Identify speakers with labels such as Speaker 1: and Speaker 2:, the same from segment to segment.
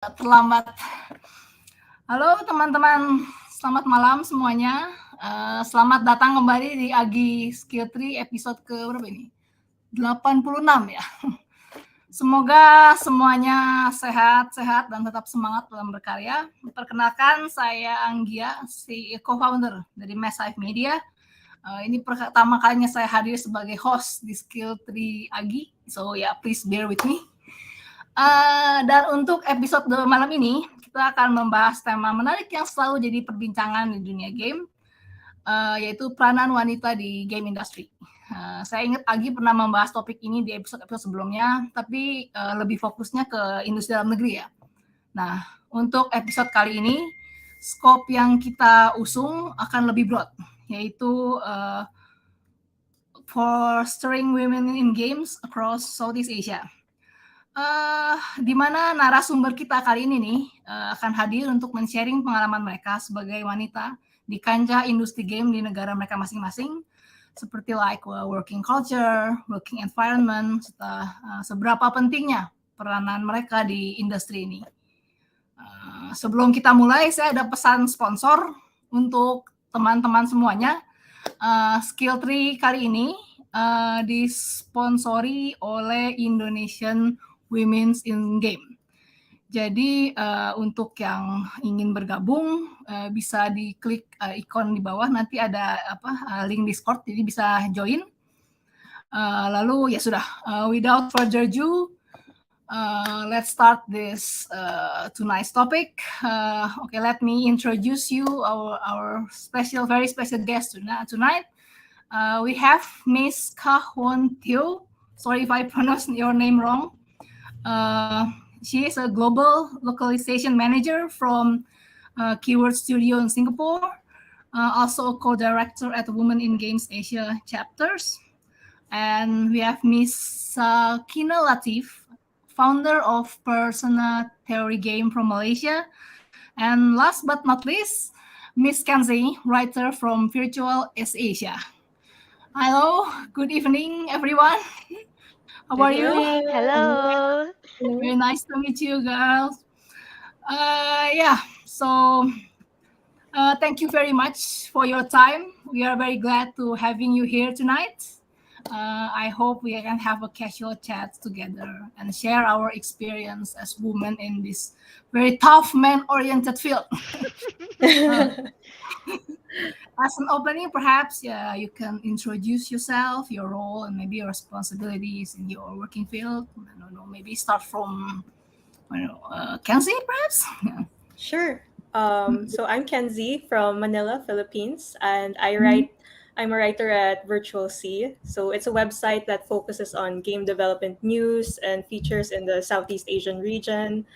Speaker 1: terlambat. Halo teman-teman, selamat malam semuanya. Selamat datang kembali di Agi Skill 3 episode ke berapa ini? 86 ya. Semoga semuanya sehat-sehat dan tetap semangat dalam berkarya. Perkenalkan, saya Anggia, si co-founder dari Massive Media. Ini pertama kalinya saya hadir sebagai host di Skill 3 Agi. So ya, please bear with me. Dan untuk episode malam ini, kita akan membahas tema menarik yang selalu jadi perbincangan di dunia game, yaitu peranan wanita di game industry. Saya ingat Agi pernah membahas topik ini di episode-episode sebelumnya, tapi lebih fokusnya ke industri dalam negeri ya. Nah, untuk episode kali ini, scope yang kita usung akan lebih broad, yaitu fostering women in games across Southeast Asia. Di mana narasumber kita kali ini nih akan hadir untuk men-sharing pengalaman mereka sebagai wanita di kancah industri game di negara mereka masing-masing, seperti like working culture, working environment, serta seberapa pentingnya peranan mereka di industri ini. Sebelum kita mulai, saya ada pesan sponsor untuk teman-teman semuanya. Skill 3 kali ini disponsori oleh Indonesian Women's in Game. Jadi untuk yang ingin bergabung bisa diklik ikon di bawah, nanti ada link Discord, jadi bisa join. Lalu ya sudah, without further ado, let's start this tonight's topic. Okay, let me introduce you our very special guest tonight. We have Miss Ka Hwon Teo. Sorry if I pronounced your name wrong. She is a global localization manager from Keyword Studio in Singapore, also a co-director at Women in Games Asia chapters. And we have Miss Kina Latif, founder of Persona Theory Game from Malaysia. And last but not least, Miss Kenzie, writer from Virtual S Asia. Hello, good evening, everyone. How are you?
Speaker 2: Hello.
Speaker 1: Very nice to meet you, girls. So thank you very much for your time. We are very glad to having you here tonight. I hope we can have a casual chat together and share our experience as women in this very tough man-oriented field. As an opening, perhaps you can introduce yourself, your role, and maybe your responsibilities in your working field. I don't know, maybe start from Kenzie, perhaps?
Speaker 3: Sure. So I'm Kenzie from Manila, Philippines, and I'm a writer at Virtual C. So it's a website that focuses on game development news and features in the Southeast Asian region.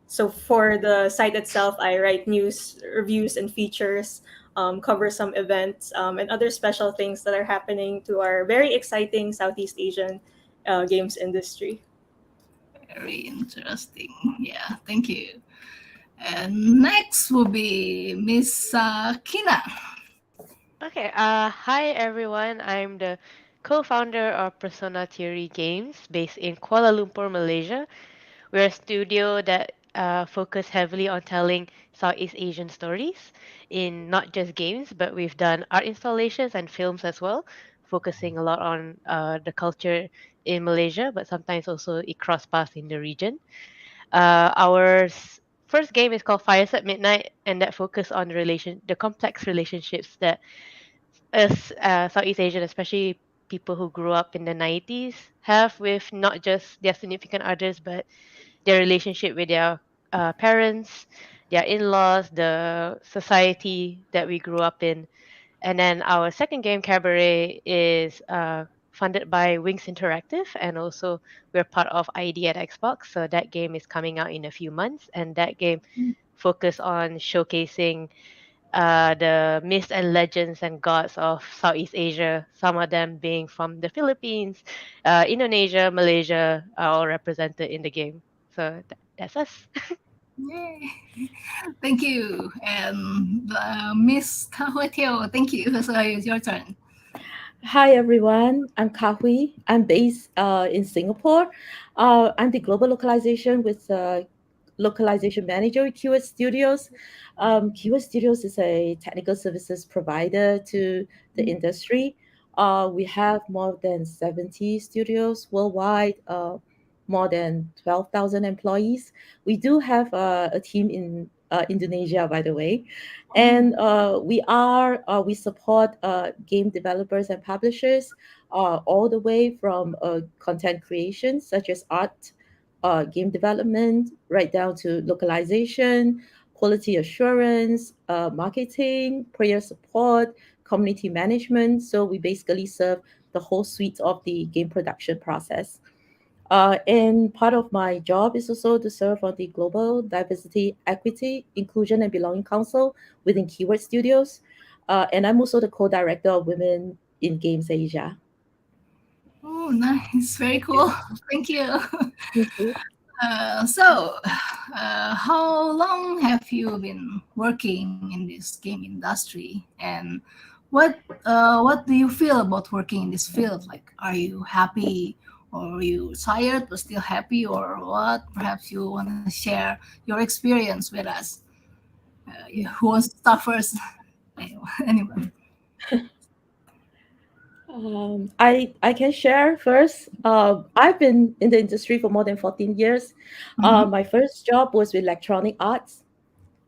Speaker 3: So for the site itself, I write news, reviews, and features, cover some events, and other special things that are happening to our very exciting Southeast Asian games industry.
Speaker 1: Very interesting. Yeah, thank you. And next will be Miss Kina.
Speaker 2: Okay. Hi everyone. I'm the co-founder of Persona Theory Games, based in Kuala Lumpur, Malaysia. We're a studio that focus heavily on telling Southeast Asian stories in not just games, but we've done art installations and films as well, focusing a lot on the culture in Malaysia, but sometimes also it cross paths in the region. Our first game is called Fires at Midnight, and that focus on the complex relationships that us Southeast Asian, especially people who grew up in the 90s, have with not just their significant others, but their relationship with their parents, their in-laws, the society that we grew up in. And then our second game, Cabaret, is funded by Wings Interactive, and also we're part of ID at Xbox. So that game is coming out in a few months, and that game focus on showcasing the myths and legends and gods of Southeast Asia, some of them being from the Philippines, Indonesia, Malaysia, are all represented in the game. So that's us.
Speaker 1: Yay. Thank you. And Miss Kahueteo, thank you. So it's your turn.
Speaker 4: Hi everyone, I'm Kahui. I'm based in Singapore. I'm the global localization with localization manager with Keyword Studios. Keyword Studios is a technical services provider to the industry. We have more than 70 studios worldwide, more than 12,000 employees. We do have a team in Indonesia, by the way, and we support game developers and publishers all the way from content creation, such as art, game development, right down to localization, quality assurance, marketing, prayer support, community management. So we basically serve the whole suite of the game production process. And part of my job is also to serve on the Global Diversity, Equity, Inclusion, and Belonging Council within Keyword Studios. And I'm also the co-director of Women in Games Asia.
Speaker 1: Oh, nice. Very
Speaker 4: Yeah.
Speaker 1: cool. Thank you.
Speaker 4: Thank you.
Speaker 1: How long have you been working in this game industry, and what do you feel about working in this field? Like, are you happy, or are you tired but still happy, or what? Perhaps you want to share your experience with us. Who wants to start first? Anyone?
Speaker 4: I can share first. I've been in the industry for more than 14 years.
Speaker 1: Mhm.
Speaker 4: My first job was with Electronic Arts.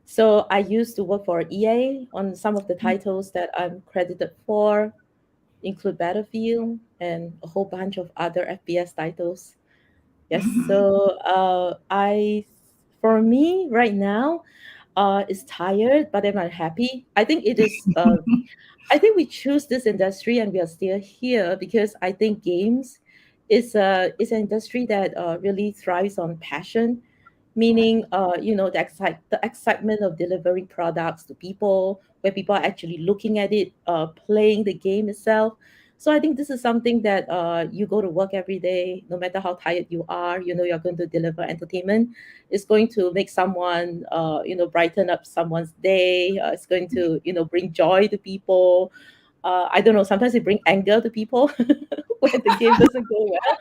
Speaker 4: So I used to work for EA on some of the titles that I'm credited for, include Battlefield and a whole bunch of other FPS titles. Yes, so for me right now, it's tired, but I'm not happy. I think we choose this industry and we are still here because I think games is an industry that really thrives on passion, meaning the excitement of delivering products to people, where people are actually looking at it, playing the game itself. So I think this is something that you go to work every day, no matter how tired you are, you're going to deliver entertainment. It's going to make someone brighten up someone's day. It's going to bring joy to people. I don't know, sometimes it bring anger to people when the game doesn't go well,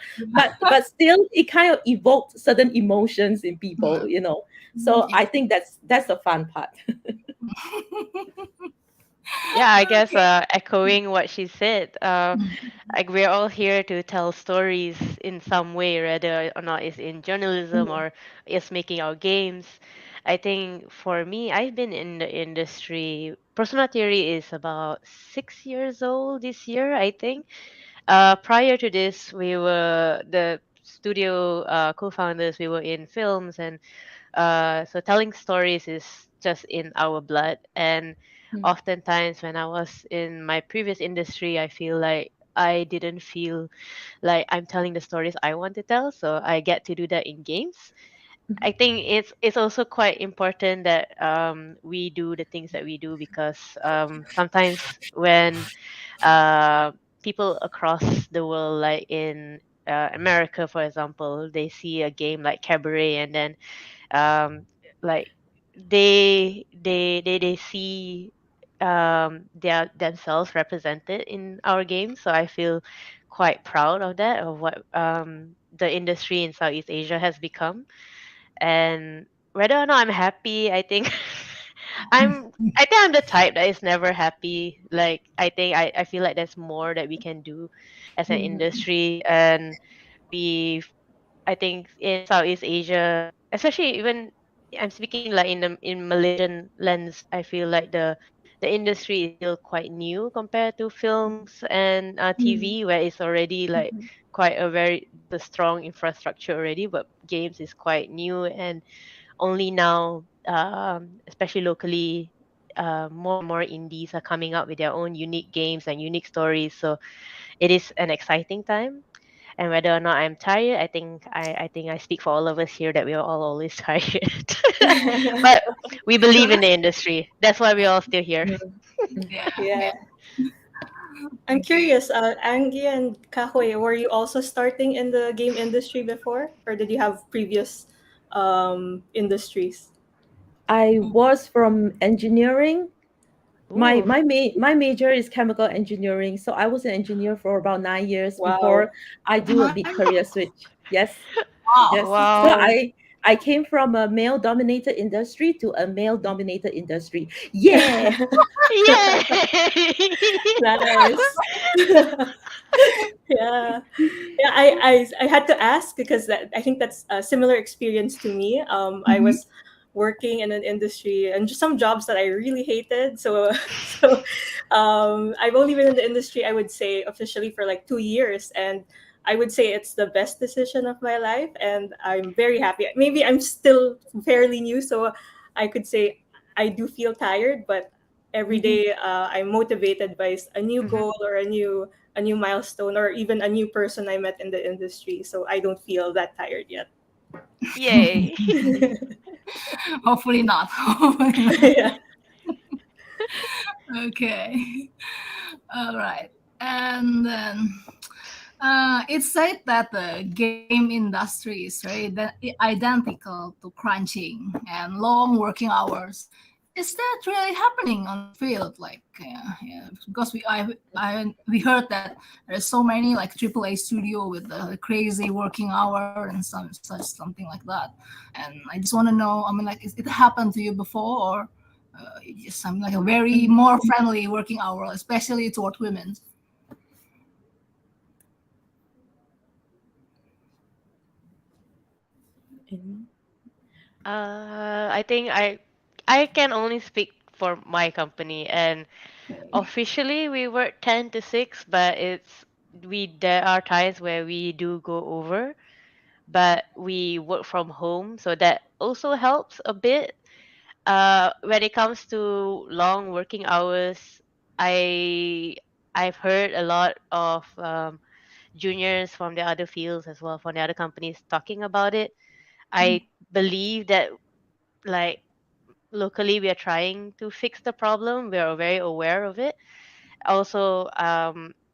Speaker 4: but still it kind of evoked certain emotions in people. So I think that's the fun part.
Speaker 2: Yeah, I guess
Speaker 1: Okay.
Speaker 2: echoing what she said, like we're all here to tell stories in some way, whether or not it's in journalism
Speaker 4: Mhm,
Speaker 2: or it's making our games. I think for me, I've been in the industry. Personal Theory is about 6 years old this year, I think. Prior to this, we were the studio co-founders. We were in films, and so telling stories is just in our blood. And
Speaker 4: mhm,
Speaker 2: oftentimes, when I was in my previous industry, I feel like I didn't feel like I'm telling the stories I want to tell. So I get to do that in games.
Speaker 4: mhm,
Speaker 2: I think it's also quite important that we do the things that we do, because sometimes when uh, people across the world, like in America, for example, they see a game like Cabaret, and then um, like they see their themselves represented in our game. So I feel quite proud of that, of what the industry in Southeast Asia has become. And whether or not I'm happy, I think I'm the type that is never happy. Like I feel like there's more that we can do as an
Speaker 4: mhm,
Speaker 2: industry. And we I think in Southeast Asia, especially, even I'm speaking like in Malaysian lens, I feel like the industry is still quite new compared to films and
Speaker 4: mhm,
Speaker 2: TV, where it's already like
Speaker 4: mhm,
Speaker 2: quite there's a strong infrastructure already, but games is quite new. And only now, especially locally, more and more indies are coming up with their own unique games and unique stories. So it is an exciting time. And whether or not I'm tired, I think I speak for all of us here that we are all always tired. But we believe in the industry. That's why we're all still here.
Speaker 4: mhm, mhm.
Speaker 1: Yeah. Yeah.
Speaker 3: Yeah. I'm
Speaker 1: Okay.
Speaker 3: curious, Angie and Kahoy, were you also starting in the game industry before, or did you have previous industries?
Speaker 4: I was from engineering. My
Speaker 2: Ooh.
Speaker 4: my ma- my major is chemical engineering, so I was an engineer for about 9 years before
Speaker 3: Wow.
Speaker 4: I do a big career switch. Yes,
Speaker 1: Wow.
Speaker 4: yes. So
Speaker 2: Wow.
Speaker 4: I came from a male dominated industry to a male dominated industry. Yeah.
Speaker 2: Yay!
Speaker 3: Nice. Yeah. Yeah, I had to ask because I think that's a similar experience to me. I
Speaker 1: Mhm.
Speaker 3: was working in an industry and just some jobs that I really hated. So so I've only been in the industry, I would say, officially for like 2 years, and I would say it's the best decision of my life, and I'm very happy. Maybe I'm still fairly new, so I could say I do feel tired, but every
Speaker 4: Mhm.
Speaker 3: day I'm motivated by a new
Speaker 2: Mhm.
Speaker 3: goal or a new milestone or even a new person I met in the industry. So I don't feel that tired yet.
Speaker 2: Yay!
Speaker 1: Hopefully not. Hopefully not.
Speaker 3: Yeah.
Speaker 1: Okay. All right. And then it's said that the game industry is very identical to crunching and long working hours. Is that really happening on the field? Like, yeah, because we heard that there's so many like AAA studio with the crazy working hour and some such something like that. And I just want to know. I mean, like, is it happened to you before, or just something like a very
Speaker 4: Mhm.
Speaker 1: more friendly working hour, especially toward women?
Speaker 4: Mhm.
Speaker 2: I think I can only speak for my company, and officially we work 10 to 6, but there are times where we do go over, but we work from home, so that also helps a bit. When it comes to long working hours, I I've heard a lot of juniors from the other fields as well, from the other companies talking about it. I believe that, like, locally we are trying to fix the problem. We are very aware of it. Also,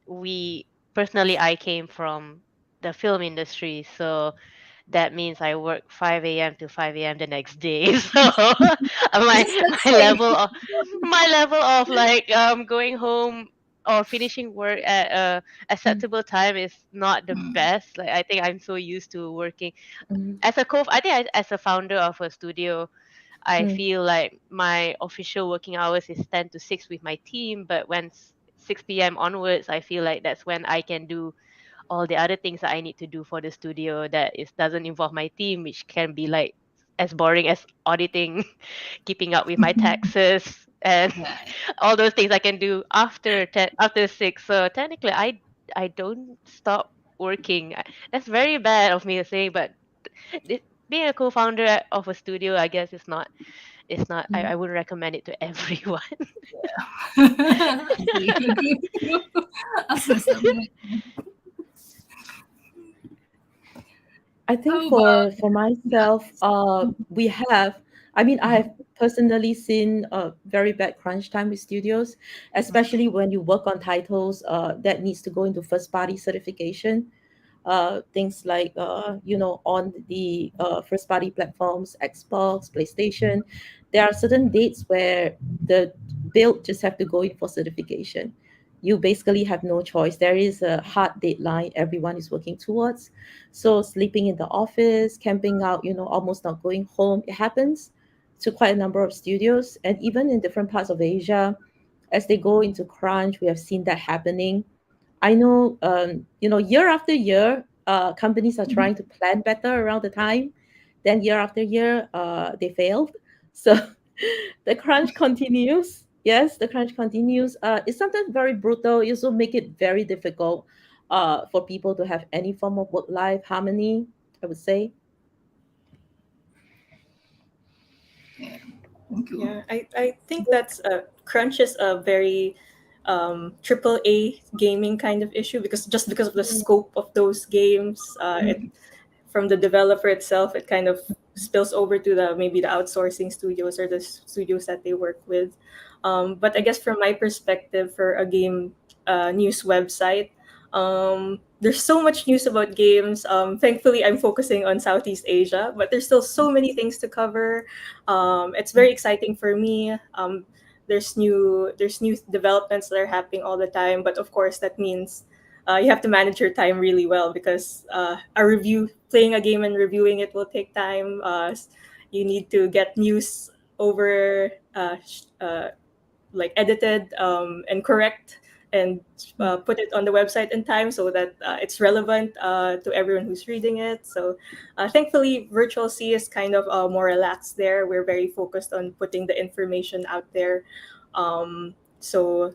Speaker 2: we personally, I came from the film industry, so that means I work 5 a.m. to 5 a.m. the next day. So my
Speaker 1: Yes, that's
Speaker 2: my
Speaker 1: same.
Speaker 2: level of my level of like going home or finishing work at a acceptable time is not the
Speaker 1: Mm.
Speaker 2: best. Like, I think I'm so used to working
Speaker 4: Mhm.
Speaker 2: as I think as a founder of a studio, I
Speaker 4: Mm.
Speaker 2: feel like my official working hours is 10 to 6 with my team, but when 6 p.m. onwards, I feel like that's when I can do all the other things that I need to do for the studio that is doesn't involve my team, which can be like as boring as auditing, keeping up with my taxes, and
Speaker 1: Yeah.
Speaker 2: all those things I can do after 6. So technically, I don't stop working. That's very bad of me to say, but being a co-founder of a studio, I guess it's not. I
Speaker 4: Mhm.
Speaker 2: wouldn't recommend it to everyone.
Speaker 1: Agree with you. Something
Speaker 4: I think
Speaker 1: how about
Speaker 4: for myself, we have. I mean, I have personally seen a very bad crunch time with studios, especially when you work on titles that needs to go into first party certification. Things like on the first party platforms, Xbox, PlayStation, there are certain dates where the build just have to go in for certification. You basically have no choice. There is a hard deadline everyone is working towards. So sleeping in the office, camping out, almost not going home, it happens to quite a number of studios. And even in different parts of Asia, as they go into crunch, we have seen that happening. I know, year after year, companies are trying to plan better around the time. Then year after year, they failed. So the crunch continues. Yes, the crunch continues. It's sometimes very brutal. It also make it very difficult for people to have any form of work-life harmony, I would say.
Speaker 1: yeah, thank you.
Speaker 3: Yeah, I think that's crunch is a very triple A gaming kind of issue because just because of the scope of those games, it
Speaker 1: Mhm.
Speaker 3: from the developer itself, it kind of spills over to the maybe the outsourcing studios or the studios that they work with. But I guess from my perspective, for a game news website, there's so much news about games. Thankfully, I'm focusing on Southeast Asia, but there's still so many things to cover. It's very exciting for me. There's new developments that are happening all the time, but of course that means you have to manage your time really well, because playing a game and reviewing it will take time. You need to get news over like edited and correct, and put it on the website in time so that it's relevant to everyone who's reading it. So thankfully, Virtual C is kind of more relaxed there. We're very focused on putting the information out there. So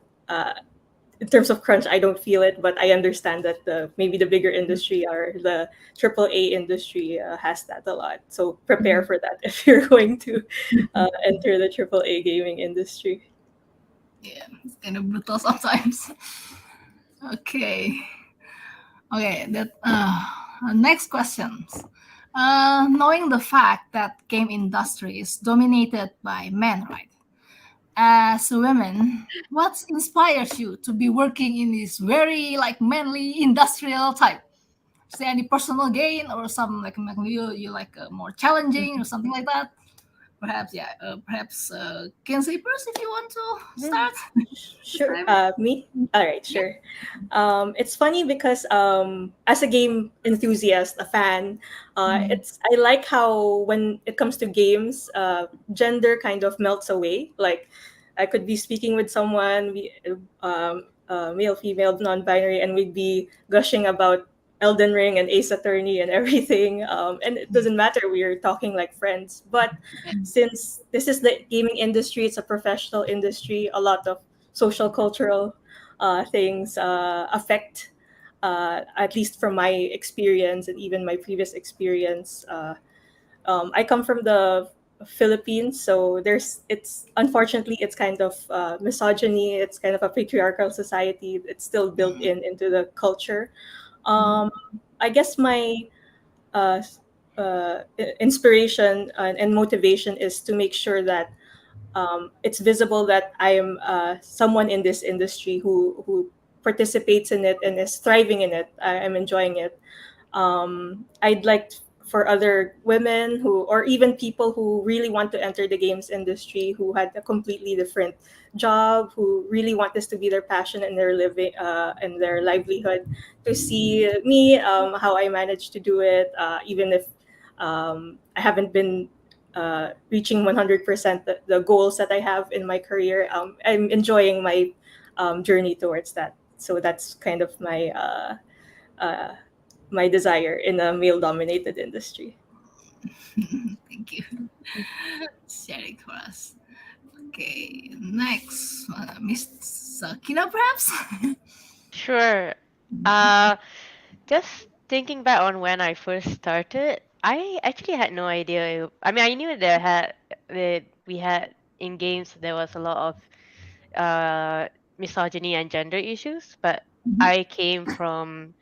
Speaker 3: in terms of crunch, I don't feel it, but I understand that maybe the bigger industry or the AAA industry has that a lot. So prepare for that if you're going to enter the AAA gaming industry.
Speaker 1: Yeah, it's kind of brutal sometimes. Okay. Okay, next questions. Knowing the fact that game industry is dominated by men, right? As a woman, what inspires you to be working in this very like manly industrial type? Is there any personal gain or some like you like more challenging or something like that? Perhaps, yeah. Perhaps Kenzie first, if you want to
Speaker 3: Yeah.
Speaker 1: start
Speaker 3: Sure.
Speaker 1: describing.
Speaker 3: Me? All right,
Speaker 1: Yeah.
Speaker 3: sure. It's funny because as a game enthusiast, a fan, I like how when it comes to games, gender kind of melts away. Like I could be speaking with someone, male, female, non-binary, and we'd be gushing about Elden Ring and Ace Attorney and everything. And it doesn't matter. We're talking like friends. But since this is the gaming industry, it's a professional industry, a lot of social cultural things affect, at least from my experience and even my previous experience. I come from the Philippines, so it's unfortunately it's kind of misogyny. It's kind of a patriarchal society. It's still built into the culture. Um, I guess my uh, inspiration and motivation is to make sure that it's visible that I am someone in this industry who participates in it and is thriving in it. I'm enjoying it. I'd like for other women or even people who really want to enter the games industry, who had a completely different job, who really want this to be their passion and their living and their livelihood, to see me, how I managed to do it, even if I haven't been reaching 100% the goals that I have in my career. I'm enjoying my journey towards that. So that's kind of uh, my desire in a male-dominated industry.
Speaker 1: Thank you. Sharing for us. Okay, next, Miss Sakina, perhaps.
Speaker 2: Sure. Uh, just thinking back on when I first started, I actually had no idea. I mean, I knew that we had in games there was a lot of misogyny and gender issues, but I came from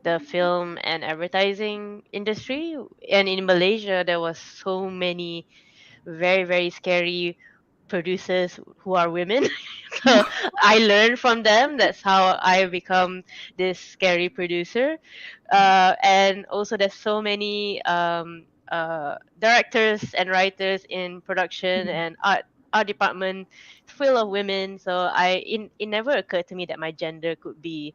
Speaker 2: the film and advertising industry, and in Malaysia there was so many very very scary producers who are women. So I learned from them. That's how I become this scary producer. And also, there's so many directors and writers in production and art department full of women. So it never occurred to me that my gender could be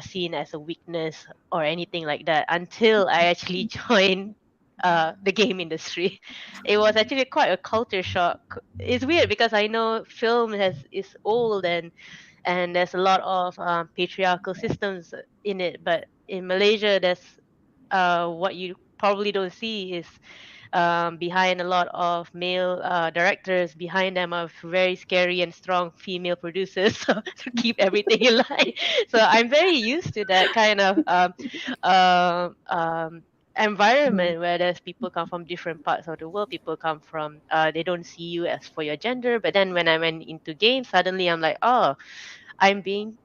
Speaker 2: seen as a weakness or anything like that until I actually joined the game industry. It was actually quite a culture shock. It's weird because I know film is old and there's a lot of patriarchal systems in it, but in Malaysia, there's what you probably don't see is behind a lot of male directors, behind them are very scary and strong female producers so, to keep everything in line. So I'm very used to that kind of um, um, environment where there's people come from different parts of the world. People come from they don't see you as for your gender, but then when I went into games, suddenly I'm like, oh, I'm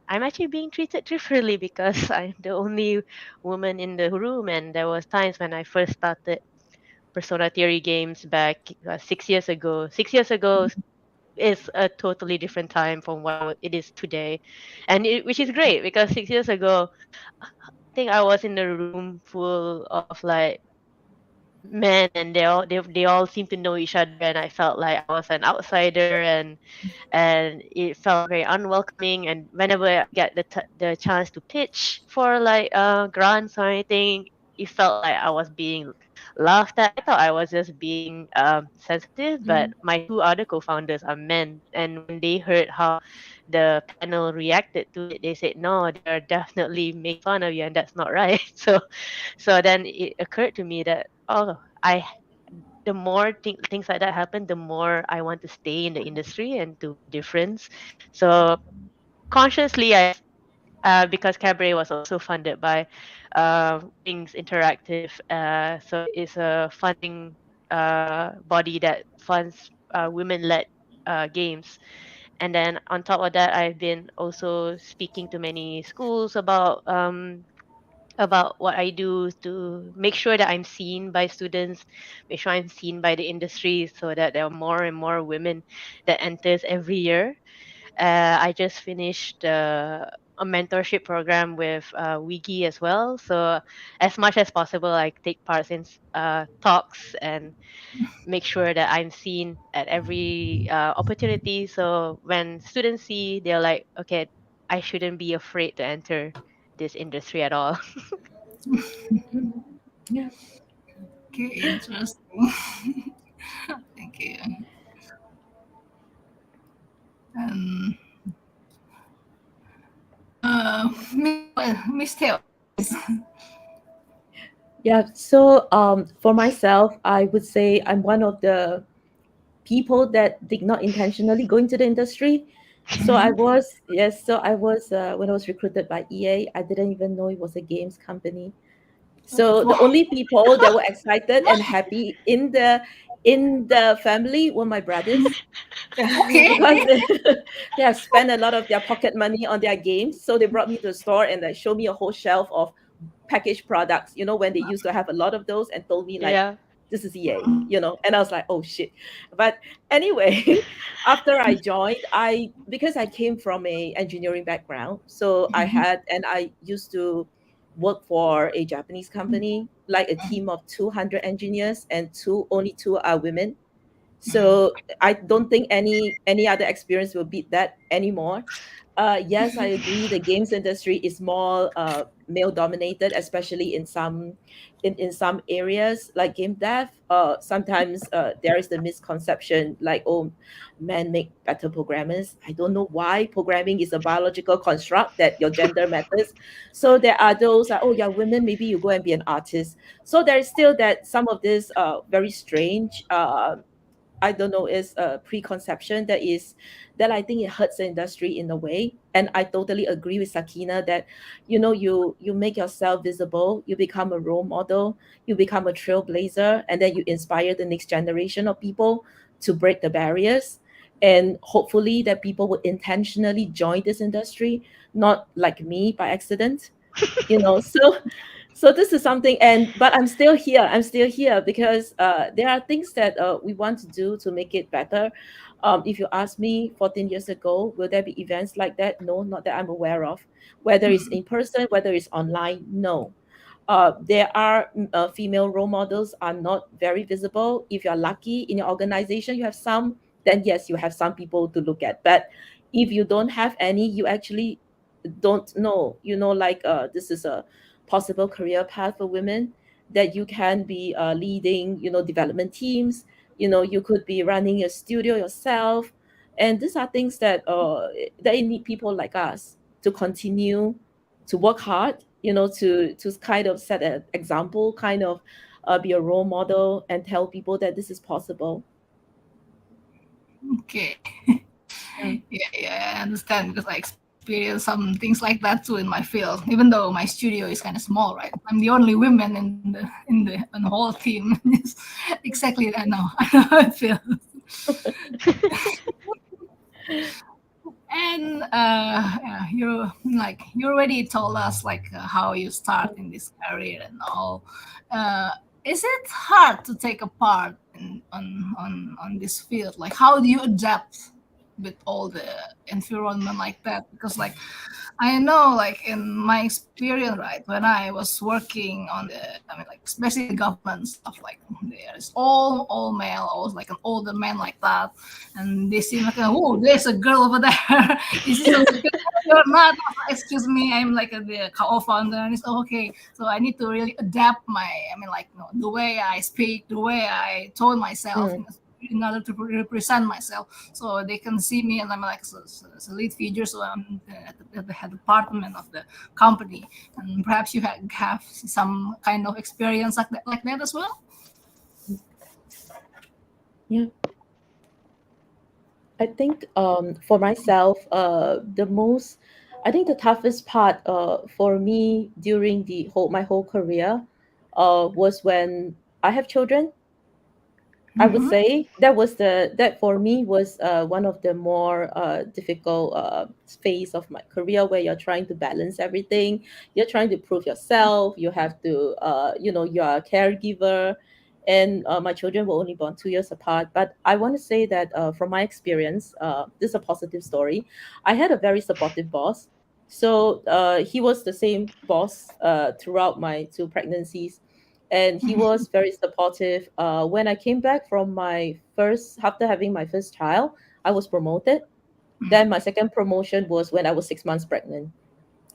Speaker 2: actually being treated differently because I'm the only woman in the room. And there was times when I first started Persona Theory games back 6 years ago. 6 years ago is a totally different time from what it is today, and which is great because 6 years ago, I think I was in a room full of like men, and they all seem to know each other, and I felt like I was an outsider, and it felt very unwelcoming. And whenever I get the chance to pitch for like grants or anything, it felt like I was being laughed at. I thought I was just being sensitive, but
Speaker 3: Mhm.
Speaker 2: my two other co-founders are men, and when they heard how the panel reacted to it, they said no, they are definitely making fun of you, and that's not right. So then it occurred to me that, oh, I the more things like that happen, the more I want to stay in the industry and to difference. So consciously, because Cabaret was also funded by Wings Interactive, so it's a funding body that funds women-led games. And then on top of that, I've been also speaking to many schools about what I do to make sure that I'm seen by students, make sure I'm seen by the industry, so that there are more and more women that enters every year. I just finished a mentorship program with Wiki as well. So as much as possible, I take part in talks and make sure that I'm seen at every opportunity. So when students see, they're like, okay, I shouldn't be afraid to enter this industry at all.
Speaker 4: Mhm. Yeah.
Speaker 1: Okay, interesting. Thank you. And Miss Theo.
Speaker 4: Yeah. So for myself, I would say I'm one of the people that did not intentionally go into the industry. So I
Speaker 1: Mhm.
Speaker 4: was, yes, so I was when I was recruited by EA, I didn't even know it was a games company. So the
Speaker 1: Wow.
Speaker 4: only people that were excited and happy in the family were my brothers
Speaker 1: Okay.
Speaker 4: because they have spent a lot of their pocket money on their games. So they brought me to the store and like showed me a whole shelf of packaged products, when they used to have a lot of those, and told me like,
Speaker 2: Yeah.
Speaker 4: this is EA, and I was like, oh shit. But anyway, after I joined, because I came from a engineering background, so I used to work for a Japanese company, like a team of 200 engineers, and only two are women. So I don't think any other experience will beat that anymore. Yes, I agree. The games industry is more male dominated, especially in some areas like game dev. Sometimes there is the misconception like, oh, men make better programmers. I don't know why. Programming is a biological construct that your gender matters. So there are those oh yeah, women, maybe you go and be an artist. So there is still that some of this very strange I don't know, is a preconception that I think it hurts the industry in a way. And I totally agree with Sakina that, you make yourself visible, you become a role model, you become a trailblazer, and then you inspire the next generation of people to break the barriers. And hopefully that people will intentionally join this industry, not like me by accident. So this is something, but I'm still here because there are things that we want to do to make it better. If you ask me 14 years ago, will there be events like that? No, not that I'm aware of. Whether it's in person, whether it's online, no. There are female role models are not very visible. If you're lucky in your organization, you have some, then yes, you have some people to look at. But if you don't have any, you actually don't know, like this is a possible career path for women, that you can be leading, development teams, you could be running a studio yourself. And these are things that they need people like us to continue to work hard, to kind of set an example, kind of be a role model and tell people that this is possible.
Speaker 1: Okay.
Speaker 4: Yeah.
Speaker 1: Yeah, I understand because I experienced some things like that too in my field. Even though my studio is kind of small, right? I'm the only woman in the whole team. Yes, exactly. I know. I know how it feels. And yeah, you already told us like how you start in this career and all. Uh, is it hard to take a part on this field? Like, how do you adapt with all the environment like that? Because like I know, like in my experience, right, when I was working on the, I mean, like especially the government stuff, like there's all male, always like an older man like that, and they seem like, oh, there's a girl over there. Is this a you're not? Excuse me, I'm like the co-founder, and it's okay. So I need to really adapt my, I mean, like the way I speak, the way I told myself.
Speaker 4: Mm,
Speaker 1: In order to represent myself, so they can see me and I'm like a lead figure, so I'm at the head department of the company. And perhaps you have some kind of experience like that as well.
Speaker 4: yeah. I think for myself, I think the toughest part for me during my whole career was when I have children. I would
Speaker 1: Mm-hmm.
Speaker 4: say that for me was one of the more difficult phase of my career, where you're trying to balance everything. You're trying to prove yourself. You have to, you are a caregiver, and my children were only born 2 years apart. But I want to say that from my experience, this is a positive story. I had a very supportive boss. So he was the same boss throughout my two pregnancies, and he was very supportive. When I came back from after having my first child, I was promoted. Then my second promotion was when I was 6 months pregnant.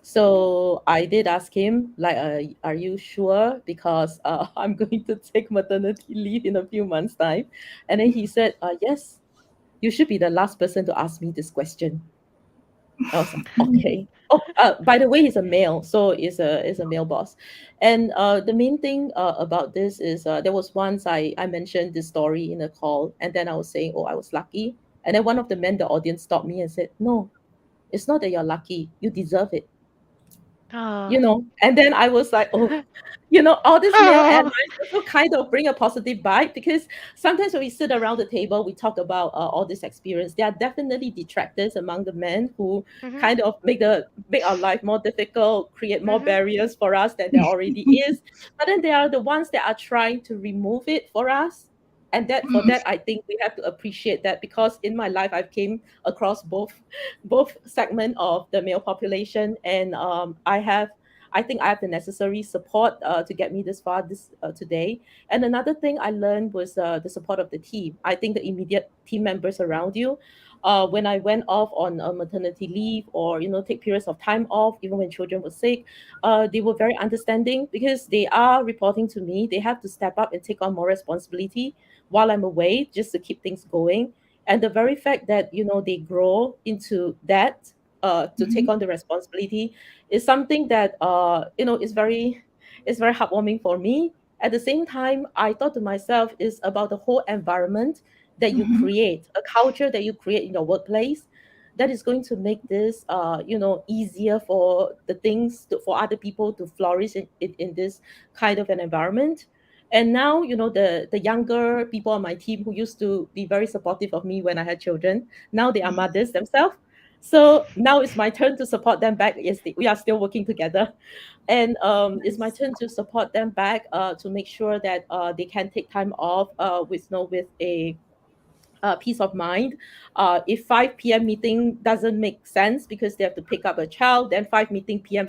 Speaker 4: So I did ask him, like, are you sure? Because I'm going to take maternity leave in a few months' time. And then he said, yes, you should be the last person to ask me this question. I was like, okay. Oh, by the way, he's a male, so is a male boss. And the main thing about this is there was once I mentioned this story in a call, and then I was saying, oh, I was lucky. And then one of the men in the audience stopped me and said, no, it's not that you're lucky. You deserve it.
Speaker 2: Oh.
Speaker 4: And then I was like, oh, all this male
Speaker 2: Oh.
Speaker 4: allies also kind of bring a positive vibe, because sometimes when we sit around the table, we talk about all this experience. There are definitely detractors among the men who
Speaker 2: Mhm.
Speaker 4: kind of make our life more difficult, create more
Speaker 2: Mhm.
Speaker 4: barriers for us than there already is. But then there are the ones that are trying to remove it for us. And that for that, I think we have to appreciate that, because in my life I've came across both segment of the male population, and I think I have the necessary support to get me this far today. And another thing I learned was the support of the team. I think the immediate team members around you. When I went off on a maternity leave, or take periods of time off, even when children were sick, they were very understanding, because they are reporting to me. They have to step up and take on more responsibility while I'm away, just to keep things going. And the very fact that they grow into that, to take on the responsibility, is something that is very heartwarming for me. At the same time, I thought to myself, is about the whole environment that you create, a culture that you create in your workplace, that is going to make this easier for for other people to flourish in this kind of an environment. And now, the younger people on my team, who used to be very supportive of me when I had children, now they are mothers themselves. So now it's my turn to support them back. Yes, we are still working together, and it's my turn to support them back, to make sure that they can take time off, with a peace of mind. If 5 p.m. meeting doesn't make sense because they have to pick up a child, then 5 meeting p.m.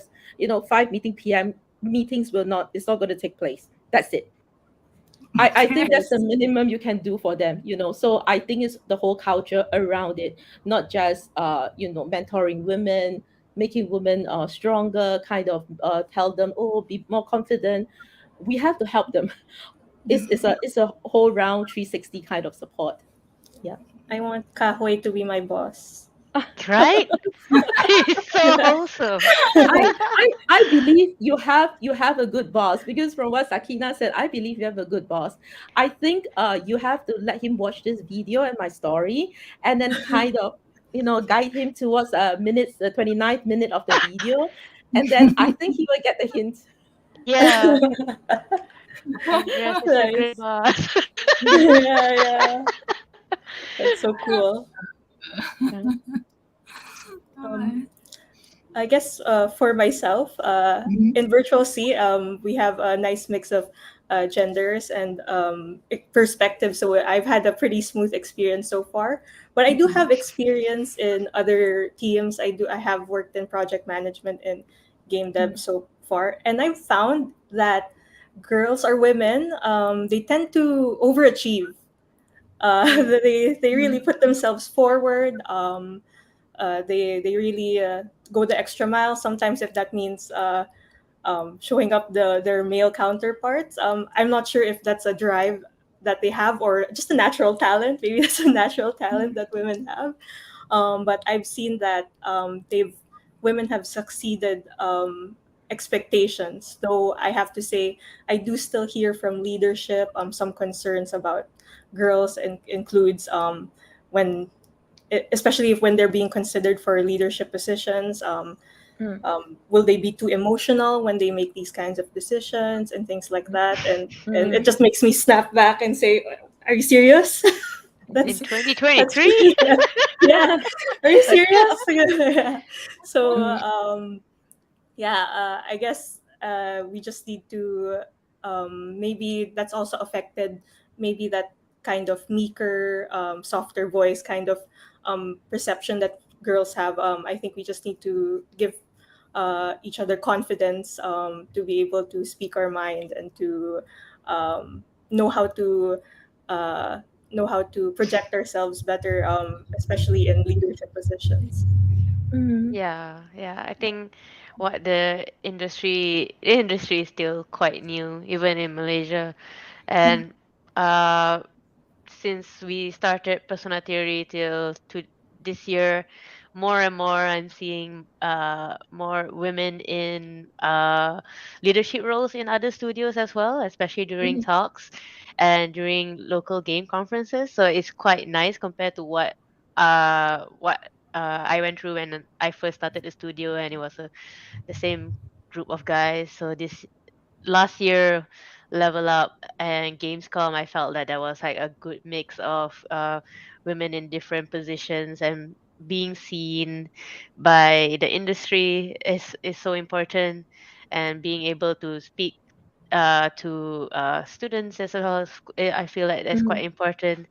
Speaker 4: meetings will not. It's not going to take place. That's it. I
Speaker 1: Okay.
Speaker 4: think that's the
Speaker 3: Nice.
Speaker 4: minimum you can do for them. So I think it's the whole culture around it, not just mentoring women, making women stronger, kind of tell them, oh, be more confident. We have to help them. It's a whole round 360 kind of support. Yeah.
Speaker 3: I want Kahoy to be my boss.
Speaker 2: Right? He's so wholesome.
Speaker 4: I believe you have a good boss, because from what Sakina said, I believe you have a good boss. I think you have to let him watch this video and my story, and then kind of guide him towards the 29th minute of the video, and then I think he will get the hint.
Speaker 2: Yeah. Andreas is a great
Speaker 3: Nice.
Speaker 2: boss.
Speaker 3: Yeah, yeah. That's so cool.
Speaker 4: Yeah.
Speaker 3: Um, I guess for myself,
Speaker 1: Mhm.
Speaker 3: in Virtual C, we have a nice mix of genders and perspectives. So I've had a pretty smooth experience so far. But I do have experience in other teams. I have worked in project management and game dev so far, and I've found that girls or women, they tend to overachieve.
Speaker 2: Mm.
Speaker 3: They really put themselves forward. They really go the extra mile. Sometimes if that means showing up their male counterparts. I'm not sure if that's a drive that they have or just a natural talent. Maybe that's a natural talent that women have. But I've seen that women have succeeded expectations. Though I have to say, I do still hear from leadership some concerns about girls, and includes when especially if when they're being considered for leadership positions.
Speaker 4: Mm,
Speaker 3: Will they be too emotional when they make these kinds of decisions and things like that? And it
Speaker 4: mm,
Speaker 3: just makes me snap back and say, "Are you serious?
Speaker 2: In
Speaker 3: that's that's
Speaker 2: 2023?
Speaker 3: pretty, yeah. Are you serious?" Yeah. So
Speaker 4: mm,
Speaker 3: yeah, I guess we just need to maybe that's also affected maybe that kind of meeker, softer voice kind of perception that girls have. I think we just need to give each other confidence to be able to speak our mind and to know how to uh, know how to project ourselves better, especially in leadership positions.
Speaker 4: mm,
Speaker 2: Yeah, yeah. I think what the industry is still quite new, even in Malaysia. And uh since we started Persona Theory till to this year, more and more I'm seeing more women in leadership roles in other studios as well, especially during
Speaker 4: mm,
Speaker 2: talks and during local game conferences. So it's quite nice compared to what I went through when I first started the studio, and it was the same group of guys. So this last year, Level Up and Gamescom, I felt that there was like a good mix of women in different positions, and being seen by the industry is so important, and being able to speak to students as well. I feel like that's
Speaker 4: mm,
Speaker 2: quite important.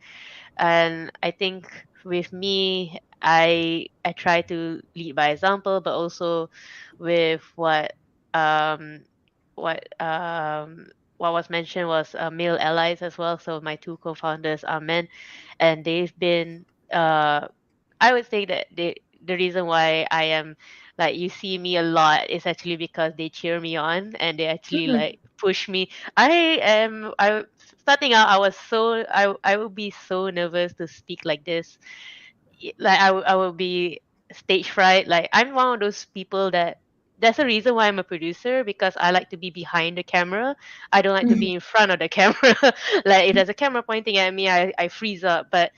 Speaker 2: And I think with me, I try to lead by example, but also with um what um what was mentioned was male allies as well. So my two co-founders are men, and they've been I would say that the reason why I am like you see me a lot is actually because they cheer me on, and they actually
Speaker 4: mm,
Speaker 2: like push me. I starting out, I would be so nervous to speak like this. Like I will be stage fright. Like I'm one of those people that that's the reason why I'm a producer, because I like to be behind the camera. I don't like to
Speaker 4: mm,
Speaker 2: be in front of the camera. Like if there's a camera pointing at me, I freeze up. But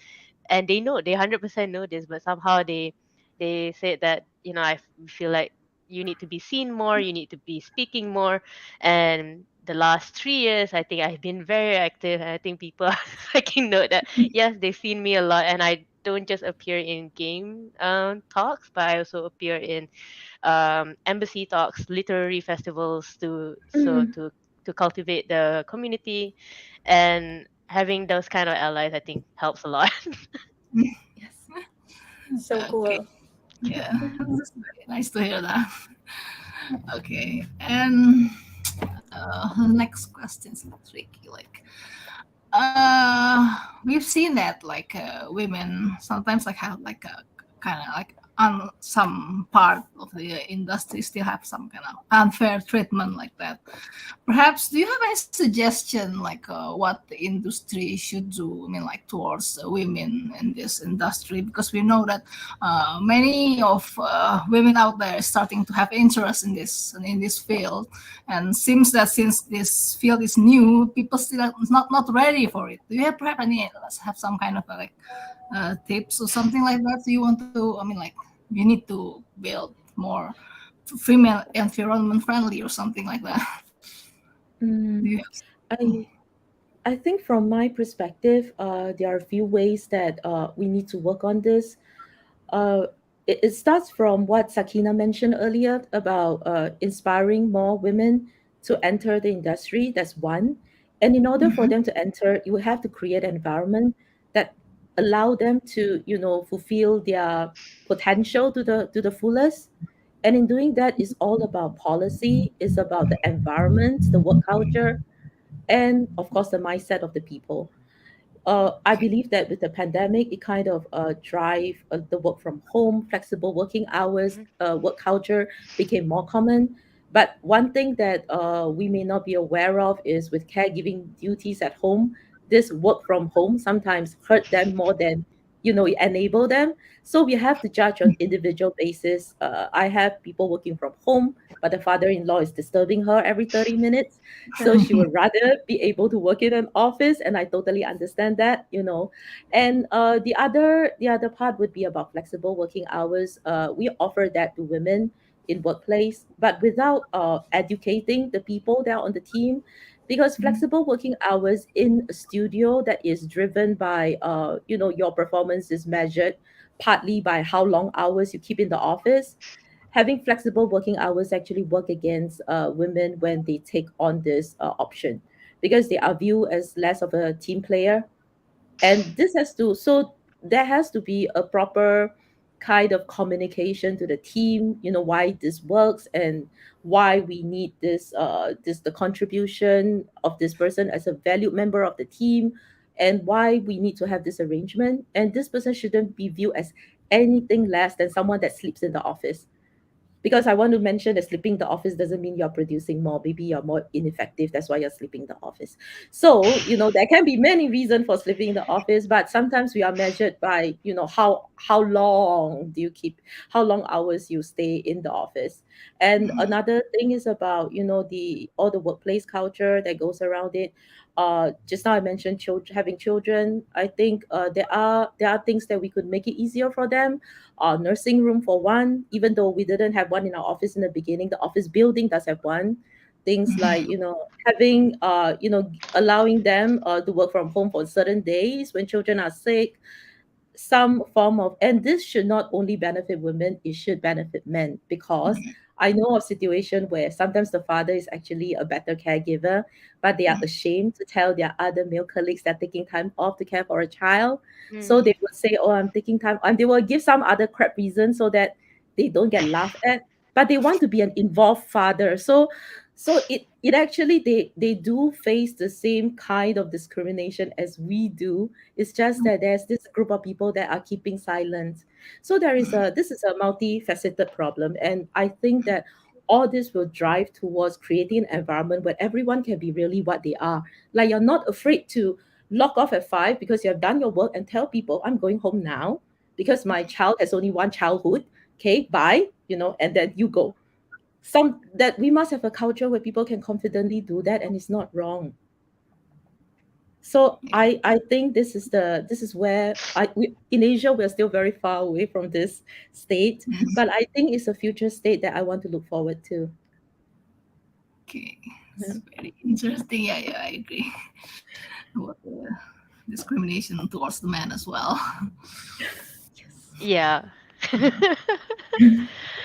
Speaker 2: and they know, they 100% know this, but somehow they said that, I feel like you need to be seen more, you need to be speaking more. And the last 3 years, I think I've been very active, and I think people are taking note that yes, they've seen me a lot, and I don't just appear in game talks, but I also appear in embassy talks, literary festivals,
Speaker 4: mm.
Speaker 2: to cultivate the community. And having those kind of allies, I think, helps a lot.
Speaker 4: Yes.
Speaker 3: So
Speaker 1: Okay.
Speaker 3: cool.
Speaker 1: Yeah, that's very nice to hear that. Okay, and next question is tricky. Like, we've seen that like women sometimes like have like a kind of like on some part of the industry still have some kind of unfair treatment like that. Perhaps do you have any suggestion like what the industry should do? I mean, like towards women in this industry, because we know that many of women out there are starting to have interest in this field, and seems that since this field is new, people still are not ready for it. Do you have perhaps any? Let's have some kind of like tips or something like that. Do you want to? I mean, like you need to build more female environment friendly or something like that. Do
Speaker 4: Mm.
Speaker 1: you
Speaker 4: I I think from my perspective, there are a few ways that we need to work on this. Uh, it starts from what Sakina mentioned earlier about inspiring more women to enter the industry. That's one. And in order for
Speaker 1: Mhm.
Speaker 4: them to enter, you have to create an environment that allow them to, fulfill their potential to the fullest. And in doing that, it's all about policy, it's about the environment, the work culture, and of course the mindset of the people. I
Speaker 1: Okay.
Speaker 4: believe that with the pandemic, it kind of drive the work from home, flexible working hours,
Speaker 2: Mhm.
Speaker 4: work culture became more common. But one thing that we may not be aware of is with caregiving duties at home, this work from home sometimes hurt them more than it enable them. So we have to judge on individual basis. I have people working from home, but the father-in-law is disturbing her every 30 minutes, so she would rather be able to work in an office, and I totally understand that. And the other part would be about flexible working hours. We offer that to women in workplace, but without educating the people that are on the team, because flexible working hours in a studio that is driven by your performance is measured partly by how long hours you keep in the office. Having flexible working hours actually work against women when they take on this option, because they are viewed as less of a team player. And this has to so there has to be a proper kind of communication to the team, why this works, and why we need this the contribution of this person as a valued member of the team, and why we need to have this arrangement. And this person shouldn't be viewed as anything less than someone that sleeps in the office, because I want to mention that sleeping in the office doesn't mean you're producing more. Maybe you're more ineffective. That's why you're sleeping in the office. So, there can be many reasons for sleeping in the office, but sometimes we are measured by, how long do you keep, how long hours you stay in the office. And another thing is about, the all the workplace culture that goes around it. Just now I mentioned children, having children. I think there are things that we could make it easier for them. Nursing room for one, even though we didn't have one in our office in the beginning, the office building does have one. Things like, having allowing them to work from home for certain days when children are sick, some form of, and this should not only benefit women, it should benefit men, because I know of situation where sometimes the father is actually a better caregiver, but they are ashamed to tell their other male colleagues they're taking time off to care for a child. So
Speaker 2: Mm.
Speaker 4: they would say, oh, I'm taking time, and they will give some other crap reason so that they don't get laughed at, but they want to be an involved father. So it actually, they do face the same kind of discrimination as we do. It's just that there's this group of people that are keeping silent. So this is a multifaceted problem, and I think that all this will drive towards creating an environment where everyone can be really what they are. Like, you're not afraid to log off at 5 because you have done your work, and tell people, I'm going home now because my child has only one childhood. Okay, bye. And then you go. Some that we must have a culture where people can confidently do that, and it's not wrong. So
Speaker 1: Yeah.
Speaker 4: I think this is where in Asia we're still very far away from this state, but I think it's a future state that I want to look forward to.
Speaker 1: Okay.
Speaker 4: Yeah.
Speaker 1: It's very interesting. Yeah, yeah, I agree. About the discrimination towards the men as well.
Speaker 4: Yes.
Speaker 2: Yeah.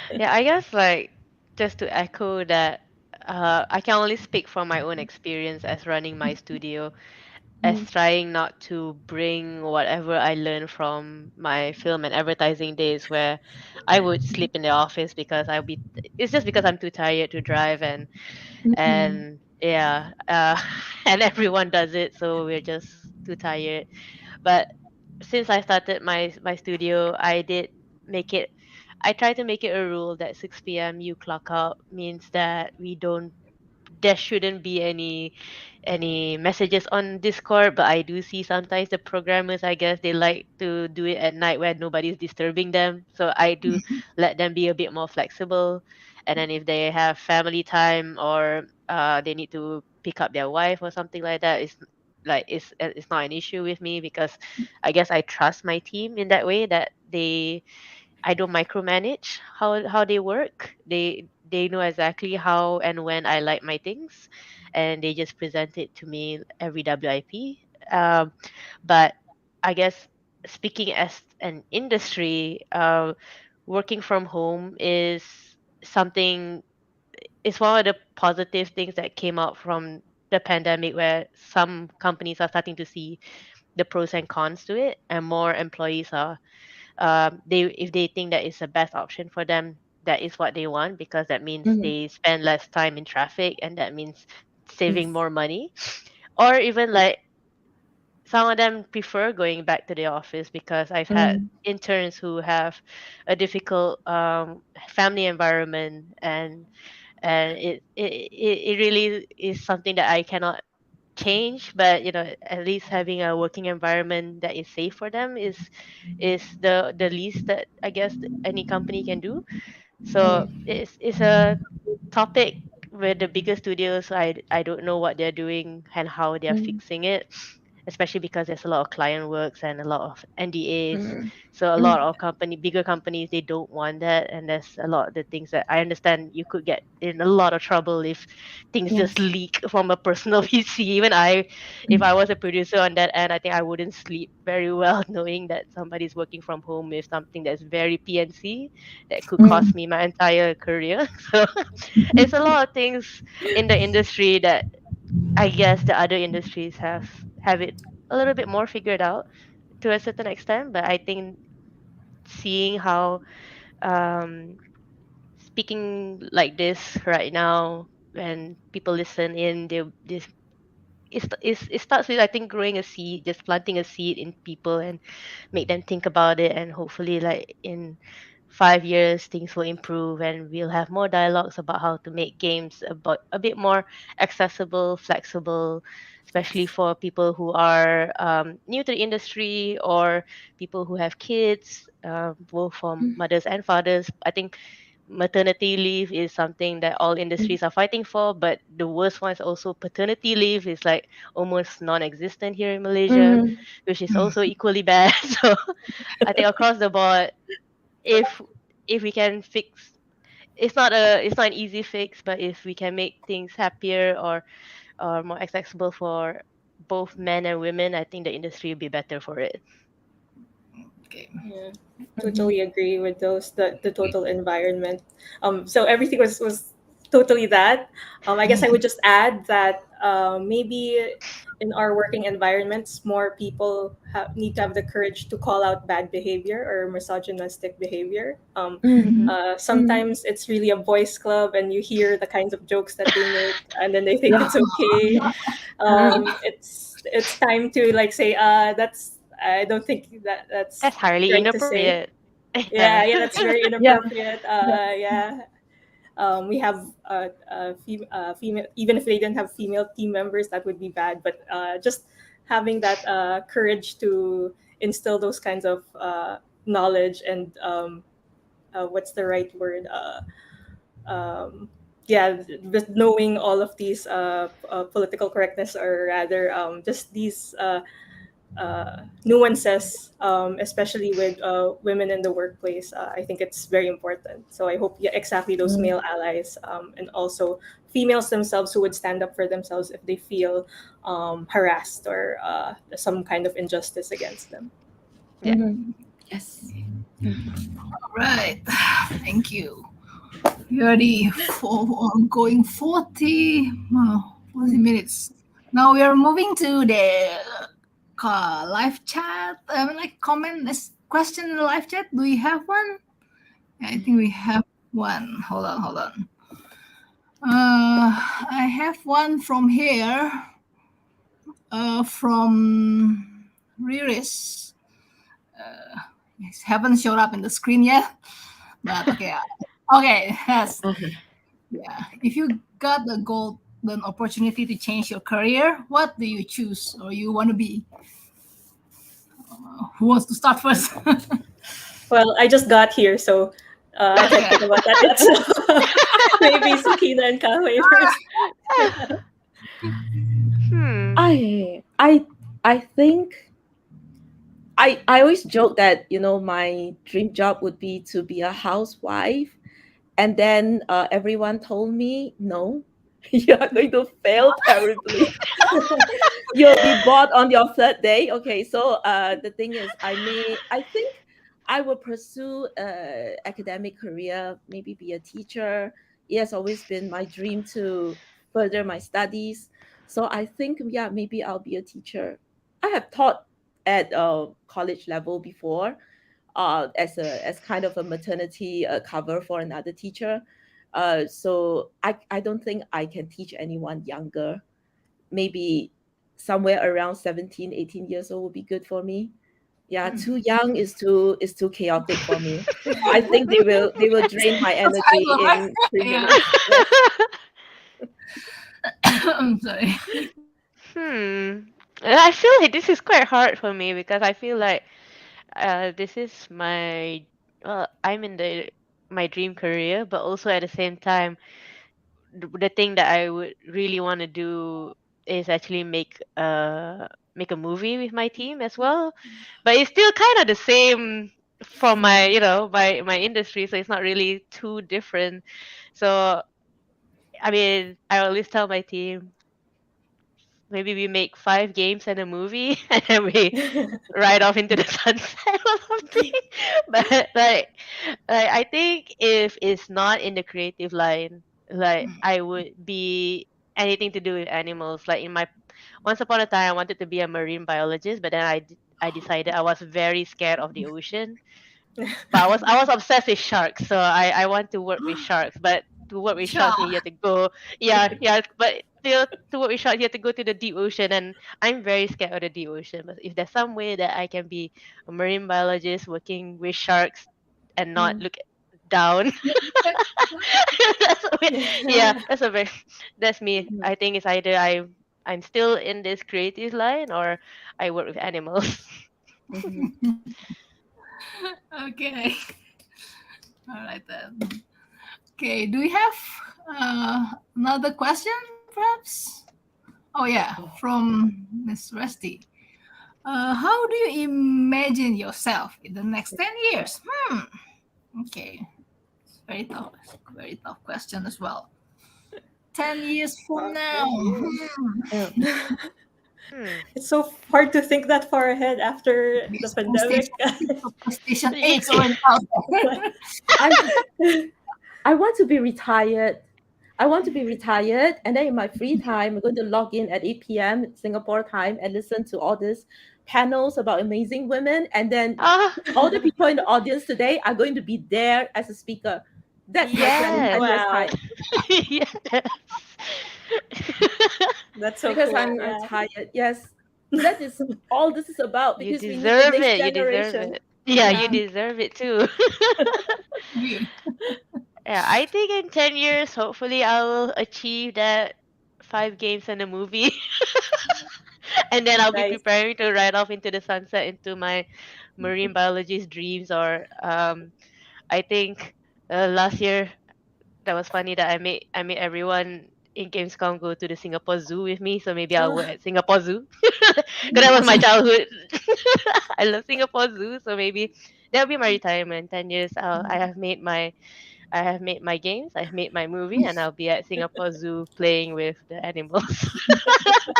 Speaker 2: Yeah, I guess like just to echo that, I can only speak from my own experience as running my studio, as
Speaker 4: Mm,
Speaker 2: trying not to bring whatever I learned from my film and advertising days where I would sleep in the office because it's just because I'm too tired to drive,
Speaker 4: mm,
Speaker 2: and yeah, and everyone does it, so we're just too tired. But since I started my studio, make it I try to make it a rule that 6 p.m. you clock out means that we don't there shouldn't be any messages on Discord, but I do see sometimes the programmers, I guess, they like to do it at night when nobody's disturbing them. So I do let them be a bit more flexible. And then if they have family time, or they need to pick up their wife or something like that, it's not an issue with me, because I guess I trust my team in that way, that I don't micromanage how they work. They know exactly how and when I like my things, and they just present it to me every WIP. But I guess, speaking as an industry, working from home something is one of the positive things that came out from the pandemic, where some companies are starting to see the pros and cons to it, and more employees are they if they think that is the best option for them, that is what they want, because that means
Speaker 4: Mhm.
Speaker 2: they spend less time in traffic, and that means saving
Speaker 4: Yes.
Speaker 2: more money. Or even like some of them prefer going back to the office, because I've had
Speaker 4: Mm,
Speaker 2: interns who have a difficult family environment, and it really is something that I cannot change. But at least having a working environment that is safe for them is the least that I guess any company can do. So
Speaker 4: mm,
Speaker 2: it's a topic where the bigger studios, I don't know what they're doing and how they're
Speaker 4: mm,
Speaker 2: fixing it, especially because there's a lot of client works and a lot of NDAs.
Speaker 4: mm,
Speaker 2: So a lot
Speaker 4: mm.
Speaker 2: of bigger companies, they don't want that, and there's a lot of the things that I understand you could get in a lot of trouble if things just
Speaker 4: Yes.
Speaker 2: leak from a personal PC. Even if I
Speaker 4: Mm,
Speaker 2: was a producer on that end, I think I wouldn't sleep very well knowing that somebody's working from home with something that's very PNC that could cost
Speaker 4: mm,
Speaker 2: me my entire career. So it's a lot of things in the industry that I guess the other industries have it a little bit more figured out to a certain extent. But I think seeing how um, speaking like this right now, when people listen in, they it starts with, I think, growing a seed, just planting a seed in people and make them think about it, and hopefully like in 5 years things will improve and we'll have more dialogues about how to make games about a bit more accessible, flexible, especially
Speaker 4: yes.
Speaker 2: for people who are new to the industry, or people who have kids, both from
Speaker 4: Mm,
Speaker 2: mothers and fathers. I think maternity leave is something that all
Speaker 4: mm,
Speaker 2: industries are fighting for, but the worst one is also paternity leave is like almost non-existent here in Malaysia,
Speaker 4: mm,
Speaker 2: which is also equally bad. So I think across the board, if if we can fix, it's not an easy fix, but if we can make things happier, or more accessible for both men and women, I think the industry will be better for it.
Speaker 1: Okay.
Speaker 3: Yeah,
Speaker 4: mhm,
Speaker 3: totally agree with those. The total environment. So everything was totally that. I guess I would just add that maybe in our working environments, more people need to have the courage to call out bad behavior or misogynistic behavior.
Speaker 2: Mm-hmm.
Speaker 4: mm, mm,
Speaker 3: Sometimes it's really a boys' club, and you hear the kinds of jokes that they make, and then they think
Speaker 1: Yeah.
Speaker 3: it's okay.
Speaker 4: mm,
Speaker 3: It's time to like say, that's I don't think that's
Speaker 2: That's highly
Speaker 3: right to say.
Speaker 2: inappropriate.
Speaker 3: Yeah,
Speaker 2: Yeah.
Speaker 3: yeah, that's very
Speaker 4: yeah,
Speaker 3: inappropriate.
Speaker 4: yeah.
Speaker 3: Yeah, we have female, even if they didn't have female team members, that would be bad. But just having that courage to instill those kinds of knowledge and what's the right word? Um, yeah, just knowing all of these political correctness, or rather just these nuances, especially with women in the workplace. I think it's very important. So I hope, yeah, exactly those
Speaker 4: Mm,
Speaker 3: male allies, and also females themselves who would stand up for themselves if they feel harassed or some kind of injustice against them.
Speaker 2: Yeah.
Speaker 4: mhm. Yes. Mm,
Speaker 1: All right. Thank you. We already going 40
Speaker 4: mm,
Speaker 1: minutes. Now we are moving to the live chat. Like comment this question in the live chat. Do we have one? Yeah, I think we have one. Hold on, hold on. I have one from here. From Riris. It haven't showed up in the screen yet, but okay. Okay, yes.
Speaker 4: okay.
Speaker 1: Yeah. If you got the golden opportunity to change your career, what do you choose or you want to be? Who wants to start first?
Speaker 3: Well, I just got here, so I can't
Speaker 1: Okay.
Speaker 3: think about that yet. So maybe Sakina and Kahway first.
Speaker 2: Hmm.
Speaker 4: I think I always joke that my dream job would be to be a housewife, and then everyone told me no, you are going to fail terribly. You'll be bored on your third day. Okay, so the thing is, I think I will pursue a academic career, maybe be a teacher. It has always been my dream to further my studies. So I think, yeah, maybe I'll be a teacher. I have taught at college level before, as kind of a maternity cover for another teacher. So I don't think I can teach anyone younger. Maybe somewhere around 17, 18 years old would be good for me. Yeah,
Speaker 1: Hmm.
Speaker 4: too young is too chaotic for me. I think they will drain my
Speaker 1: That's hard
Speaker 4: energy
Speaker 1: work.
Speaker 4: in three
Speaker 1: Yeah.
Speaker 4: minutes. Yes.
Speaker 1: I'm sorry.
Speaker 2: Hmm. I feel like this is quite hard for me because I feel like this is my I'm in the my dream career, but also at the same time, the thing that I would really want to do is actually make a movie with my team as well. But it's still kind of the same from my
Speaker 3: Mm.
Speaker 2: my industry, so it's not really too different. So I mean, I always tell my team maybe we make 5 games and a movie, and then we ride off into the sunset or something. But I think if it's not in the creative line, like
Speaker 1: Hmm.
Speaker 2: I would be anything to do with animals. Like in my once upon a time, I wanted to be a marine biologist, but then I decided I was very scared of the ocean. But I was obsessed with sharks, so I want to work with sharks. But to work with
Speaker 1: Sure.
Speaker 2: sharks, you have to go, yeah. But to work with sharks, you have to go to the deep ocean, and I'm very scared of the deep ocean. But if there's some way that I can be a marine biologist working with sharks and not
Speaker 3: Mm.
Speaker 2: look down, that's a bit, yeah, that's me.
Speaker 4: Mhm,
Speaker 2: I think it's either I'm still in this creative line or I work with animals.
Speaker 4: mhm.
Speaker 1: Okay. All right then. Okay. Do we have another question, perhaps? Oh yeah,
Speaker 4: Oh,
Speaker 1: from Miss Rusty. How do you imagine yourself in the next 10 years? Okay. Very tough question as well. 10 years from now.
Speaker 3: 10 years.
Speaker 4: yeah.
Speaker 2: Hmm.
Speaker 3: It's so hard to think that far ahead after the
Speaker 1: Yes,
Speaker 3: pandemic.
Speaker 1: PlayStation 8 is already out there.
Speaker 4: I I want to be retired. I want to be retired, and then in my free time, I'm going to log in at 8 p.m. Singapore time and listen to all these panels about amazing women. And then
Speaker 2: Ah,
Speaker 4: all the people in the audience today are going to be there as a speaker. That's my plan in
Speaker 2: yes.
Speaker 4: 10 years'
Speaker 3: Wow,
Speaker 4: time
Speaker 2: Yes.
Speaker 3: that's so
Speaker 4: because
Speaker 3: cool.
Speaker 4: I'm
Speaker 3: Yeah.
Speaker 4: tired. Yes, that is all this is about
Speaker 2: You
Speaker 4: because we need the
Speaker 2: deserve
Speaker 4: next
Speaker 2: it. You deserve
Speaker 4: generation.
Speaker 2: it. Yeah, you
Speaker 3: Yeah.
Speaker 2: deserve it too.
Speaker 1: Agree.
Speaker 2: Yeah, I think in 10 years, hopefully, I will achieve that 5 games and a movie. And then I'll be
Speaker 3: Nice.
Speaker 2: preparing to ride off into the sunset into my marine biologist dreams. Or I think last year that was funny that I made everyone in Gamescom go to the Singapore Zoo with me. So maybe I'll work
Speaker 3: Oh,
Speaker 2: at Singapore Zoo because that was my childhood. I love Singapore Zoo, so maybe that'll be my retirement. 10 years, I have made my games, I've made my movie, and I'll be at Singapore Zoo playing with the animals.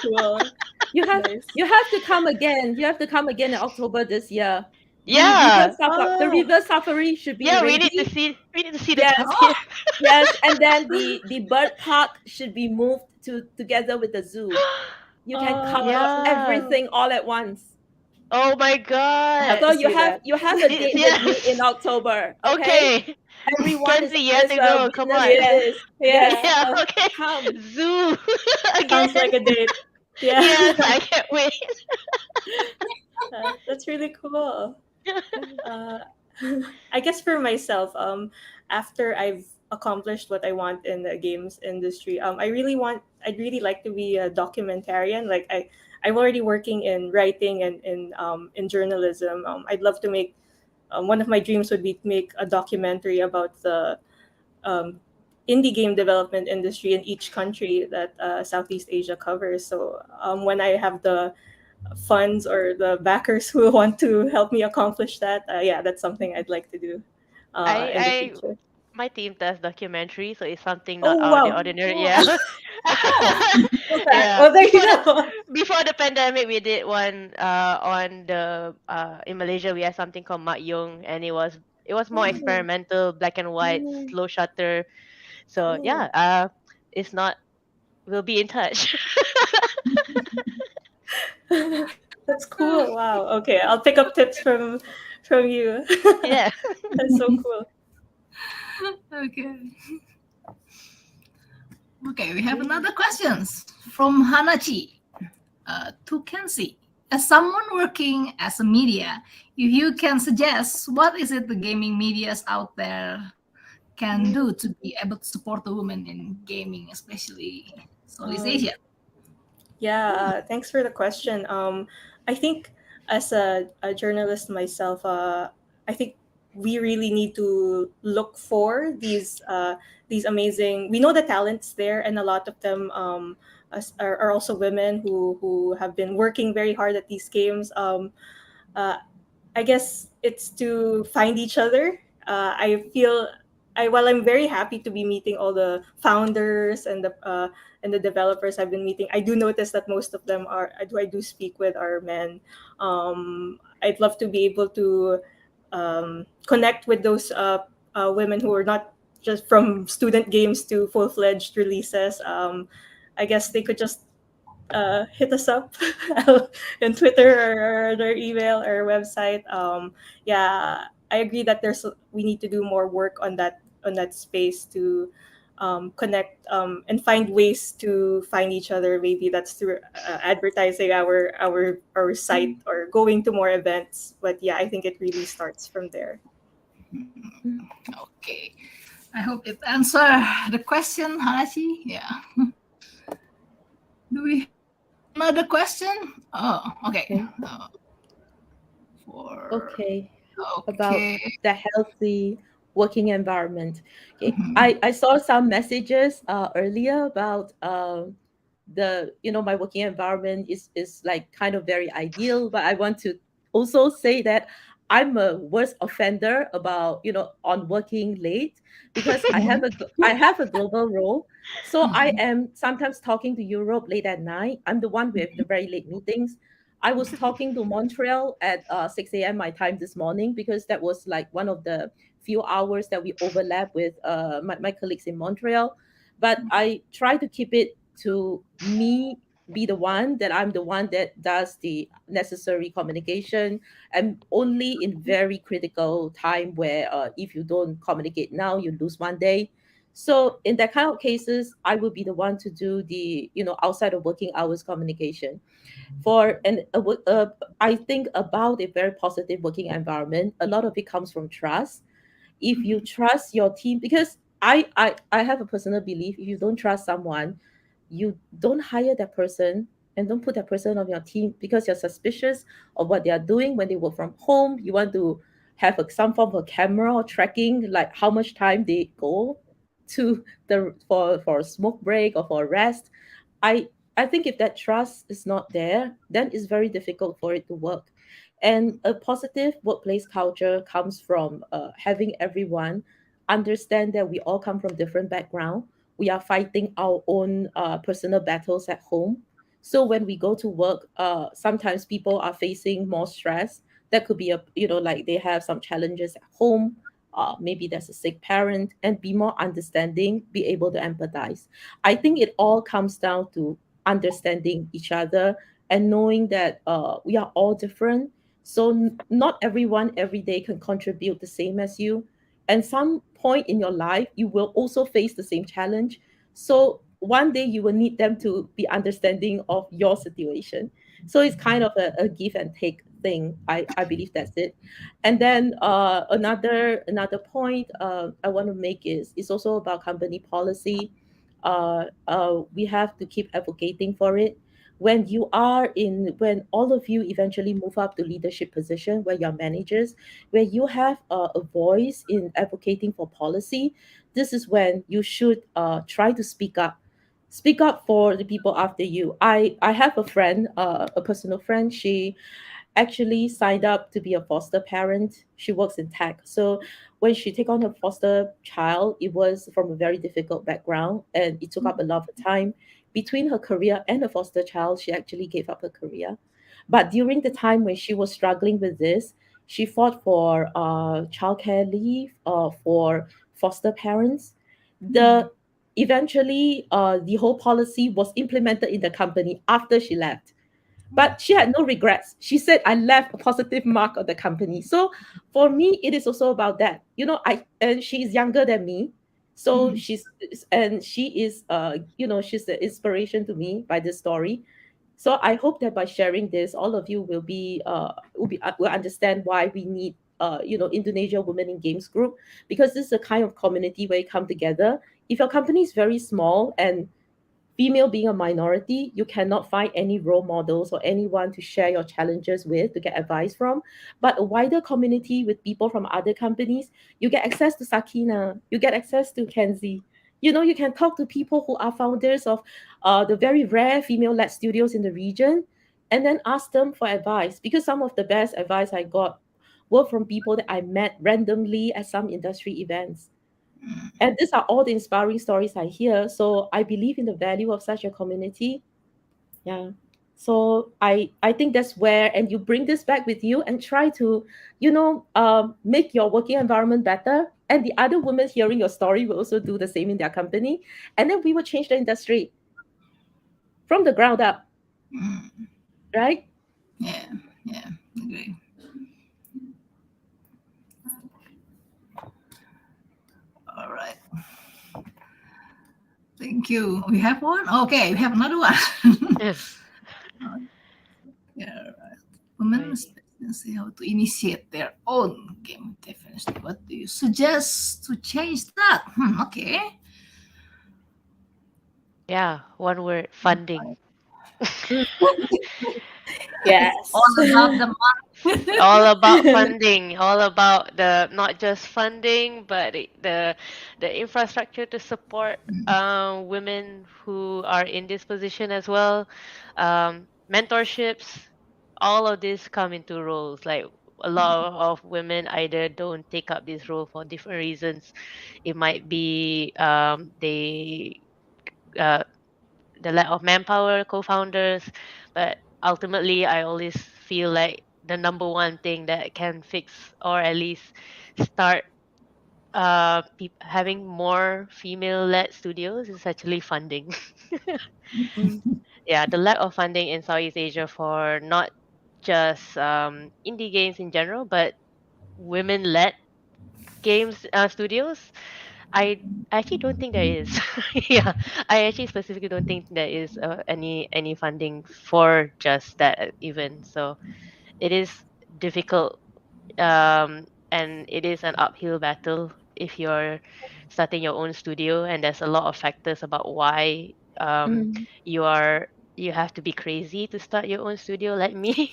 Speaker 3: cool.
Speaker 4: You have
Speaker 3: Nice.
Speaker 4: you have to come again. You have to come again in October this year.
Speaker 2: Yeah,
Speaker 4: The
Speaker 3: Oh,
Speaker 4: river safari should be
Speaker 2: yeah,
Speaker 4: ready.
Speaker 2: we need to see the
Speaker 4: Yes,
Speaker 2: tapir.
Speaker 1: Oh,
Speaker 4: yes, and then the bird park should be moved to together with the zoo. You can
Speaker 3: oh,
Speaker 4: cover
Speaker 3: that's so
Speaker 2: Yeah.
Speaker 3: cool.
Speaker 4: everything all at once.
Speaker 2: Oh my
Speaker 3: I have
Speaker 2: god.
Speaker 4: So
Speaker 3: to see that.
Speaker 4: you have a date with me in
Speaker 2: Yes.
Speaker 4: October, okay?
Speaker 2: Okay.
Speaker 4: Everyone
Speaker 2: Kenzie, you have
Speaker 4: is
Speaker 2: to
Speaker 4: a
Speaker 2: go. Come
Speaker 4: witness
Speaker 2: on.
Speaker 4: to
Speaker 3: Yeah,
Speaker 4: this. Yes,
Speaker 3: yeah.
Speaker 2: Yeah, okay.
Speaker 4: come.
Speaker 2: Zoo
Speaker 3: Sounds
Speaker 2: again.
Speaker 3: like a date. Yeah,
Speaker 2: Yes, I can't wait.
Speaker 3: that's really cool. Uh, I guess for myself, after I've accomplished what I want in the games industry, I'd really like to be a documentarian. I'm already working in writing and in journalism. I'd love to make, one of my dreams would be to make a documentary about the um, indie game development industry in each country that Southeast Asia covers. So when I have the funds or the backers who want to help me accomplish that, yeah, that's something I'd like to do
Speaker 2: I
Speaker 3: in the
Speaker 2: I
Speaker 3: future.
Speaker 2: my team does documentary, so it's something not
Speaker 3: Oh
Speaker 2: out of the
Speaker 3: wow!
Speaker 2: ordinary.
Speaker 1: oh,
Speaker 2: Yeah.
Speaker 1: oh.
Speaker 2: Yeah.
Speaker 3: Well, there you go.
Speaker 2: Before the pandemic, we did one on the in Malaysia. We had something called Mak Yong, and it was more
Speaker 3: Oh,
Speaker 2: experimental, black and white,
Speaker 3: mm,
Speaker 2: slow shutter. So
Speaker 3: cool.
Speaker 2: yeah, it's not. We'll be in touch.
Speaker 3: That's cool. Wow. Okay, I'll pick up tips from you.
Speaker 2: Yeah.
Speaker 3: That's so cool.
Speaker 1: Okay. Okay, we have
Speaker 4: Okay.
Speaker 1: another questions from Hanachi to Kenzie. As someone working as a media, if you can suggest what is it the gaming medias out there can
Speaker 3: Mm,
Speaker 1: do to be able to support the women in gaming, especially Southeast
Speaker 3: Um,
Speaker 1: Asia?
Speaker 3: yeah, thanks for the question. I think as a journalist myself, I think we really need to look for these amazing. We know the talents there, and a lot of them are also women who have been working very hard at these games. Uh, I guess it's to find each other. I feel while I'm very happy to be meeting all the founders and the developers I've been meeting, I do notice that most of them I do speak with are men. I'd love to be able to connect with those women who are not just from student games to full fledged releases. I guess they could just hit us up in Twitter or their email or website. Yeah, I agree that we need to do more work on that space to connect and find ways to find each other. Maybe that's through advertising our site or going to more events. But yeah, I think it really starts from there.
Speaker 1: Okay, I hope it answer the question, Hanachi. Yeah. Do we have another question? Oh, okay.
Speaker 4: Okay.
Speaker 1: For
Speaker 4: Okay. About
Speaker 1: okay.
Speaker 4: the healthy working environment. Okay.
Speaker 1: Mhm.
Speaker 4: I saw some messages earlier about my working environment is like kind of very ideal, but I want to also say that I'm a worst offender about on working late because
Speaker 1: Mhm.
Speaker 4: I have a global role. So I
Speaker 1: Mhm.
Speaker 4: am sometimes talking to Europe late at night. I'm the one with the very late meetings. I was talking to Montreal at 6 a.m. my time this morning because that was like one of the few hours that we overlap with my colleagues in Montreal. But I try to keep it to me be the one that I'm the one that does the necessary communication, and only in very critical time where if you don't communicate now, you lose one day. So in that kind of cases, I will be the one to do the outside of working hours communication for and I think about a very positive working environment. A lot of it comes from trust. If you trust your team, because I have a personal belief, if you don't trust someone, you don't hire that person and don't put that person on your team because you're suspicious of what they are doing when they work from home. You want to have some form of camera or tracking, like how much time they go to the for a smoke break or for a rest. I think if that trust is not there, then it's very difficult for it to work. And a positive workplace culture comes from having everyone understand that we all come from different background. We are fighting our own personal battles at home. So when we go to work, sometimes people are facing more stress. That could be like they have some challenges at home. Maybe there's a sick parent, and be more understanding, be able to empathize. I think it all comes down to understanding each other and knowing that we are all different. So not everyone every day can contribute the same as you. And some point in your life, you will also face the same challenge. So one day you will need them to be understanding of your situation. So it's kind of a give and take thing. I believe that's it. And then another point I want to make is also about company policy. We have to keep advocating for it. When all of you eventually move up to leadership position where you're managers, where you have a voice in advocating for policy, this is when you should try to speak up for the people after you. I have a friend, a personal friend. She actually signed up to be a foster parent. She works in tech. So when she take on her foster child, it was from a very difficult background and it took up a lot of her time. Between her career and the foster child, she actually gave up her career. But during the time when she was struggling with this, she fought for childcare leave for foster parents. The Eventually the whole policy was implemented in the company after she left. but she had no regrets. She said, I left a positive mark on the company. So for me, it is also about that. And she's younger than me. So
Speaker 1: Mm.
Speaker 4: she is she's the inspiration to me by this story. So I hope that by sharing this, all of you will understand why we need Indonesia Women in Games group, because this is a kind of community where you come together. If your company is very small and female being a minority, you cannot find any role models or anyone to share your challenges with, to get advice from. But a wider community with people from other companies, you get access to Sakina, you get access to Kenzie. You can talk to people who are founders of the very rare female-led studios in the region, and then ask them for advice. Because some of the best advice I got were from people that I met randomly at some industry events. And these are all the inspiring stories I hear. So I believe in the value of such a community. Yeah. So I think that's where, and you bring this back with you and try to, make your working environment better. And the other women hearing your story will also do the same in their company. And then we will change the industry from the ground up,
Speaker 1: Mm.
Speaker 4: right?
Speaker 1: Yeah, yeah, agree. All right. Thank you. We have one. Okay, we have another one. Yeah, right. Women
Speaker 2: Right.
Speaker 1: must see how to initiate their own game definition. What do you suggest to change that? Okay.
Speaker 2: Yeah, one word, funding.
Speaker 4: Mm,
Speaker 3: Yes.
Speaker 1: All about the money.
Speaker 2: All about funding, all about the not just funding, but the infrastructure to support women who are in this position as well. Mentorships, all of this come into roles. Like a lot of women either don't take up this role for different reasons. It might be they uh, the lack of manpower, co-founders, but ultimately I always feel like the number one thing that can fix or at least start having more female-led studios is actually funding.
Speaker 4: mm,
Speaker 2: Yeah, the lack of funding in Southeast Asia for not just indie games in general, but women-led games studios. I actually don't think there is. Yeah, I actually specifically don't think there is any funding for just that even. So it is difficult, and it is an uphill battle if you're starting your own studio, and there's a lot of factors about why
Speaker 4: mm,
Speaker 2: you are you have to be crazy to start your own studio like me.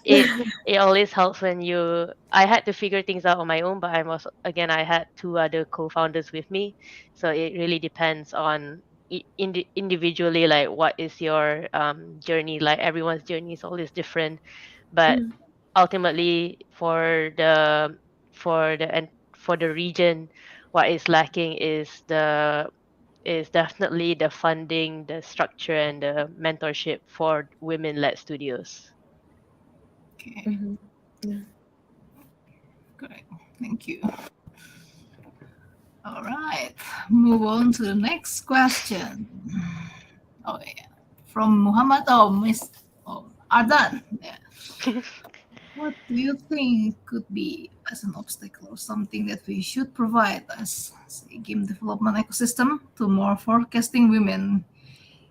Speaker 2: it it always helps when I had to figure things out on my own, but I had two other co-founders with me, so it really depends on individually, like what is your journey like. Everyone's journey is always different, but
Speaker 4: mm,
Speaker 2: ultimately for the region, what is lacking is definitely the funding, the structure, and the mentorship for women-led studios.
Speaker 1: Okay,
Speaker 4: mhm. Yeah.
Speaker 1: great. Thank you. All right. Move on to the next question. Oh yeah, from Muhammad. Oh, Miss. Oh, Ardan. Yeah. What do you think could be as an obstacle or something that we should provide as say, game development ecosystem to more forecasting women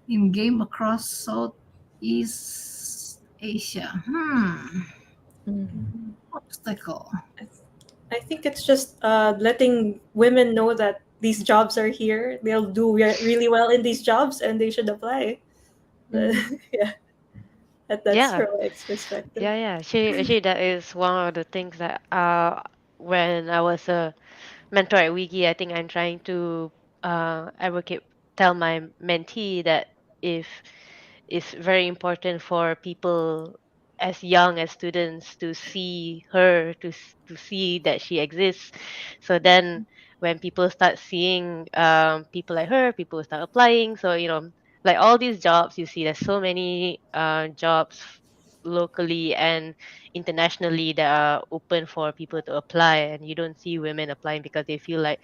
Speaker 1: in game across Southeast Asia?
Speaker 4: Mm,
Speaker 1: Obstacle.
Speaker 3: I think it's just letting women know that these jobs are here. They'll do really well in these jobs, and they should apply.
Speaker 4: mm,
Speaker 3: Yeah, that's
Speaker 2: Yeah,
Speaker 3: from my perspective.
Speaker 2: yeah. Actually, that is one of the things that when I was a mentor at Wiki, I think I'm trying to advocate, tell my mentee that if it's very important for people as young as students to see her, to see that she exists. So then when people start seeing people like her, people start applying. So like all these jobs, you see there's so many jobs locally and internationally that are open for people to apply, and you don't see women applying because they feel like,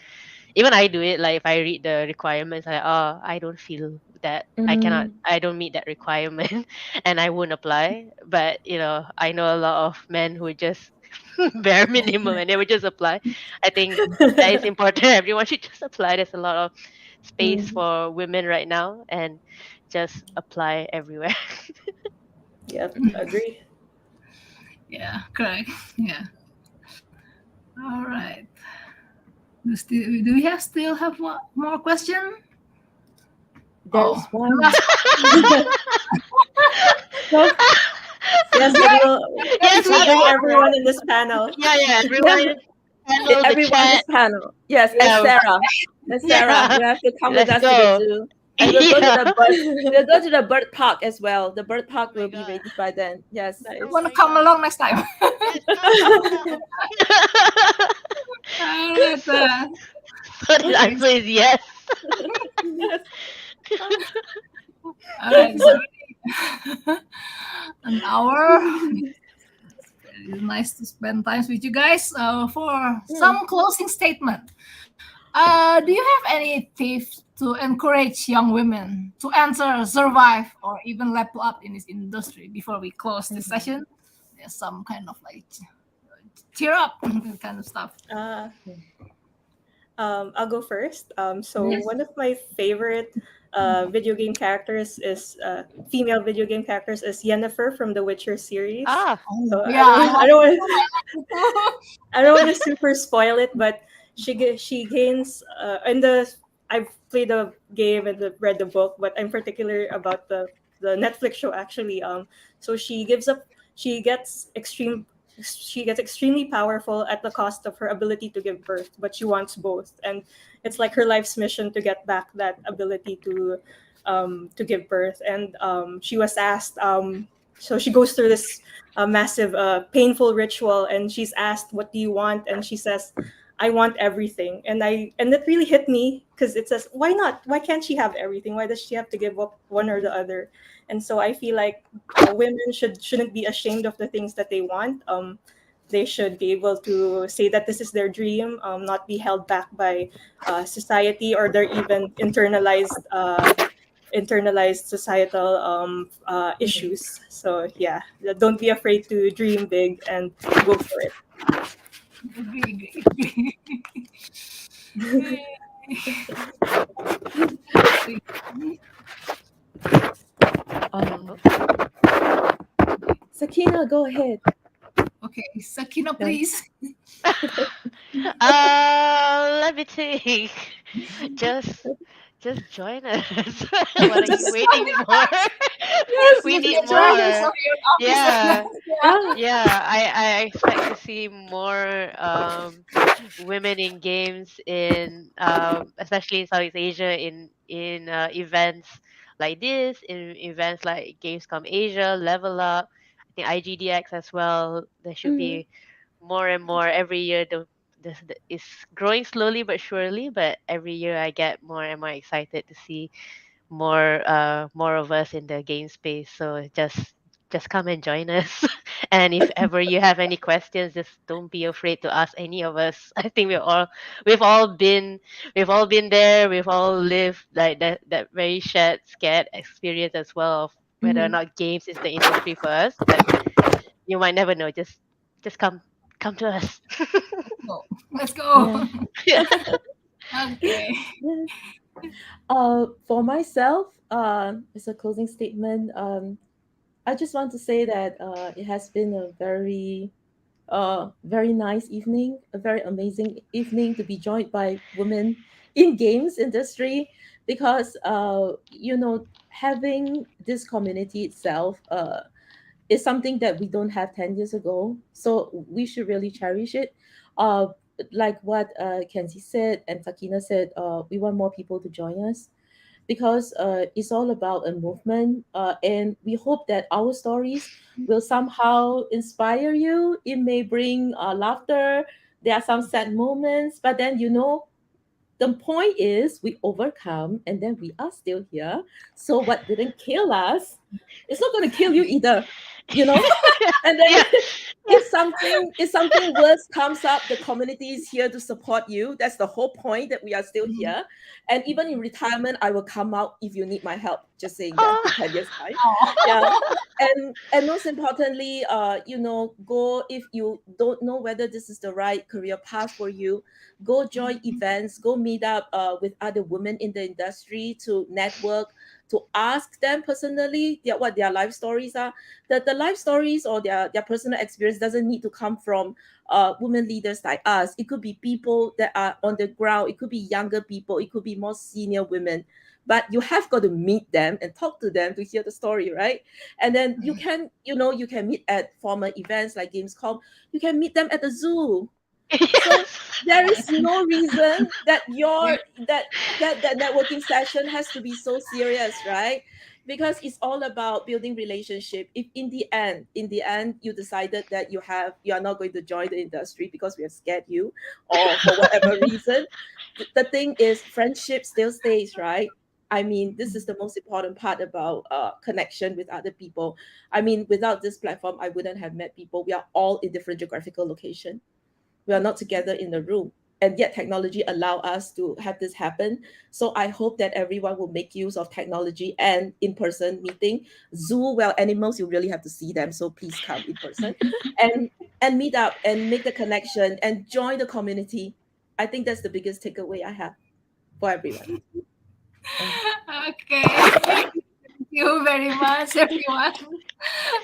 Speaker 2: even I do it, like if I read the requirements, I don't feel that
Speaker 4: Mm,
Speaker 2: I don't meet that requirement and I won't apply. But I know a lot of men who just bare minimum and they would just apply. I think that is important. Everyone should just apply. There's a lot of space
Speaker 4: mm.
Speaker 2: for women right now, and just apply everywhere.
Speaker 3: Yep, agree.
Speaker 1: Yeah, correct. Yeah. All right. Do we still have more question? Oh,
Speaker 4: There's
Speaker 1: the
Speaker 4: one.
Speaker 1: last
Speaker 4: No,
Speaker 3: Yes,
Speaker 1: yeah,
Speaker 3: it will.
Speaker 2: Yes,
Speaker 3: It
Speaker 2: we
Speaker 3: will bring
Speaker 2: are.
Speaker 3: everyone in this panel.
Speaker 2: Yeah,
Speaker 4: yeah,
Speaker 2: everyone handle the
Speaker 4: everyone
Speaker 2: chat.
Speaker 4: this panel. Yes, and
Speaker 2: Yeah,
Speaker 4: Sarah. And Sarah,
Speaker 2: yeah.
Speaker 4: you have to come with
Speaker 2: Let's
Speaker 4: us to the
Speaker 2: go.
Speaker 4: zoo. And we'll go to
Speaker 2: Yeah.
Speaker 4: the bird. We'll go to the bird park as well. The bird
Speaker 2: Oh
Speaker 4: park
Speaker 2: my
Speaker 4: will be
Speaker 2: god.
Speaker 4: ready by then. Yes.
Speaker 1: I
Speaker 2: Oh
Speaker 3: Nice.
Speaker 1: want to
Speaker 2: my
Speaker 1: come
Speaker 2: god.
Speaker 1: along next time.
Speaker 2: Yes, come.
Speaker 1: All right.
Speaker 2: So the
Speaker 1: Okay.
Speaker 2: answer is yes.
Speaker 4: Yes.
Speaker 1: All right. So an hour. It's nice to spend time with you guys. For
Speaker 4: Mm.
Speaker 1: some closing statement, do you have any tips to encourage young women to enter, survive, or even level up in this industry before we close this
Speaker 4: Mhm.
Speaker 1: session? There's some kind of like cheer up kind of stuff.
Speaker 3: Uh, I'll go first. So
Speaker 4: Yes.
Speaker 3: one of my favorite video game characters is female video game characters is Yennefer from the Witcher series.
Speaker 2: Ah.
Speaker 1: Oh
Speaker 3: So
Speaker 1: yeah, I
Speaker 3: I
Speaker 1: like
Speaker 3: don't want
Speaker 1: it.
Speaker 3: I don't want to super spoil it, but she gains in the I've played the game and read the book, but I'm particular about the Netflix show actually. So she gets extreme she gets extremely powerful at the cost of her ability to give birth, but she wants both, and it's like her life's mission to get back that ability to give birth. And she was asked. So she goes through this massive, painful ritual, and she's asked, "What do you want?" And she says, "I want everything." And that really hit me because it says, "Why not? Why can't she have everything? Why does she have to give up one or the other?" And so I feel like women shouldn't be ashamed of the things that they want. They should be able to say that this is their dream, not be held back by society or their even internalized societal
Speaker 4: Mhm.
Speaker 3: issues. So yeah, don't be afraid to dream big and go for it.
Speaker 1: Agree, agree, agree.
Speaker 4: Um, Sakina, go ahead.
Speaker 1: Okay, Sakina,
Speaker 4: Yeah.
Speaker 1: please.
Speaker 2: Let me think. Just just join us. What are you
Speaker 1: Just
Speaker 2: waiting for?
Speaker 4: Yes,
Speaker 2: We
Speaker 1: just
Speaker 2: need
Speaker 1: enjoy this
Speaker 2: more.
Speaker 1: of your office.
Speaker 2: Yeah.
Speaker 1: Yeah.
Speaker 4: yeah.
Speaker 2: Yeah, I expect to see more women in games in especially in Southeast Asia in events like this, in events like Gamescom Asia, Level Up, I think IGDX as well. There should
Speaker 4: Mhm.
Speaker 2: be more and more every year. It's growing slowly but surely, but every year I get more and more excited to see more of us in the game space. So just come and join us. And if ever you have any questions, just don't be afraid to ask any of us. I think we've all been we've all been there. We've all lived like that very shared scared experience as well of whether or
Speaker 4: Mhm.
Speaker 2: not games is the industry for us. But you might never know. Just come to us.
Speaker 1: Go. Let's
Speaker 4: Yeah.
Speaker 1: go. Okay.
Speaker 4: Yes. For myself, as a closing statement, I just want to say that it has been a very nice evening, a very amazing evening to be joined by women in games industry because having this community itself is something that we don't have 10 years ago. So we should really cherish it. Uh, like what Kenzie said and Takina said, we want more people to join us because it's all about a movement. And we hope that our stories will somehow inspire you. It may bring laughter. There are some sad moments, but then, the point is we overcome and then we are still here. So what didn't kill us, it's not going to kill you either. you know. And then
Speaker 2: Yeah.
Speaker 4: if something worse comes up, the community is here to support you. That's the whole point, that we are still
Speaker 1: Mhm.
Speaker 4: here. And even in retirement, I will come out if you need my help. Just saying that in
Speaker 2: Oh.
Speaker 4: 10 years time.
Speaker 1: Oh.
Speaker 4: Yeah. And most importantly, go, if you don't know whether this is the right career path for you, go join events, go meet up with other women in the industry to network, to ask them personally what their life stories are. The life stories or their personal experience doesn't need to come from women leaders like us. It could be people that are on the ground, it could be younger people, it could be more senior women, but you have got to meet them and talk to them to hear the story, right? And then you can meet at formal events like Gamescom. You can meet them at the zoo. So
Speaker 2: Yes.
Speaker 4: there is no reason that
Speaker 1: Yeah.
Speaker 4: that networking session has to be so serious, right? Because it's all about building relationship. If in the end you decided that you are not going to join the industry because we have scared you, or for whatever reason, the thing is, friendship still stays, right? I mean, this is the most important part about connection with other people. I mean, without this platform, I wouldn't have met people. We are all in different geographical location. We are not together in the room, and yet technology allow us to have this happen. So I hope that everyone will make use of technology and in-person meeting. Zoo, well, animals, you really have to see them, so please come in person, and meet up and make the connection and join the community. I think that's the biggest takeaway I have for everyone.
Speaker 1: Okay. Thank you very much, everyone.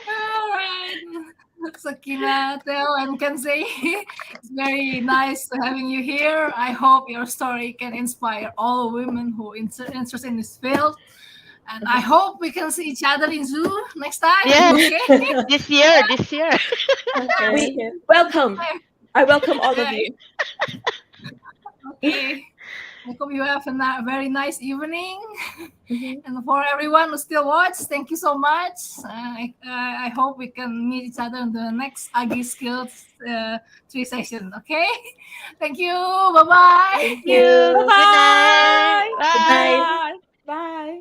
Speaker 1: All right. Sakina, Theo, and Kenzie, it's very nice having you here. I hope your story can inspire all women who interested in this field. And I hope we can see each other in zoo next time.
Speaker 2: Yes.
Speaker 1: Okay.
Speaker 2: This year. This year.
Speaker 3: Okay.
Speaker 4: We
Speaker 3: Yeah.
Speaker 4: welcome. I welcome all of
Speaker 1: Right.
Speaker 4: you.
Speaker 1: Okay. I hope you have a very nice evening.
Speaker 4: Mhm.
Speaker 1: And for everyone who still watch, thank you so much. I hope we can meet each other in the next Agi Skills 3 session. Okay. Thank you. Bye bye.
Speaker 4: Thank
Speaker 2: You.
Speaker 4: you.
Speaker 2: Good night.
Speaker 3: Bye-bye.
Speaker 4: Good
Speaker 2: Bye.
Speaker 4: night.
Speaker 3: Bye.
Speaker 4: Bye.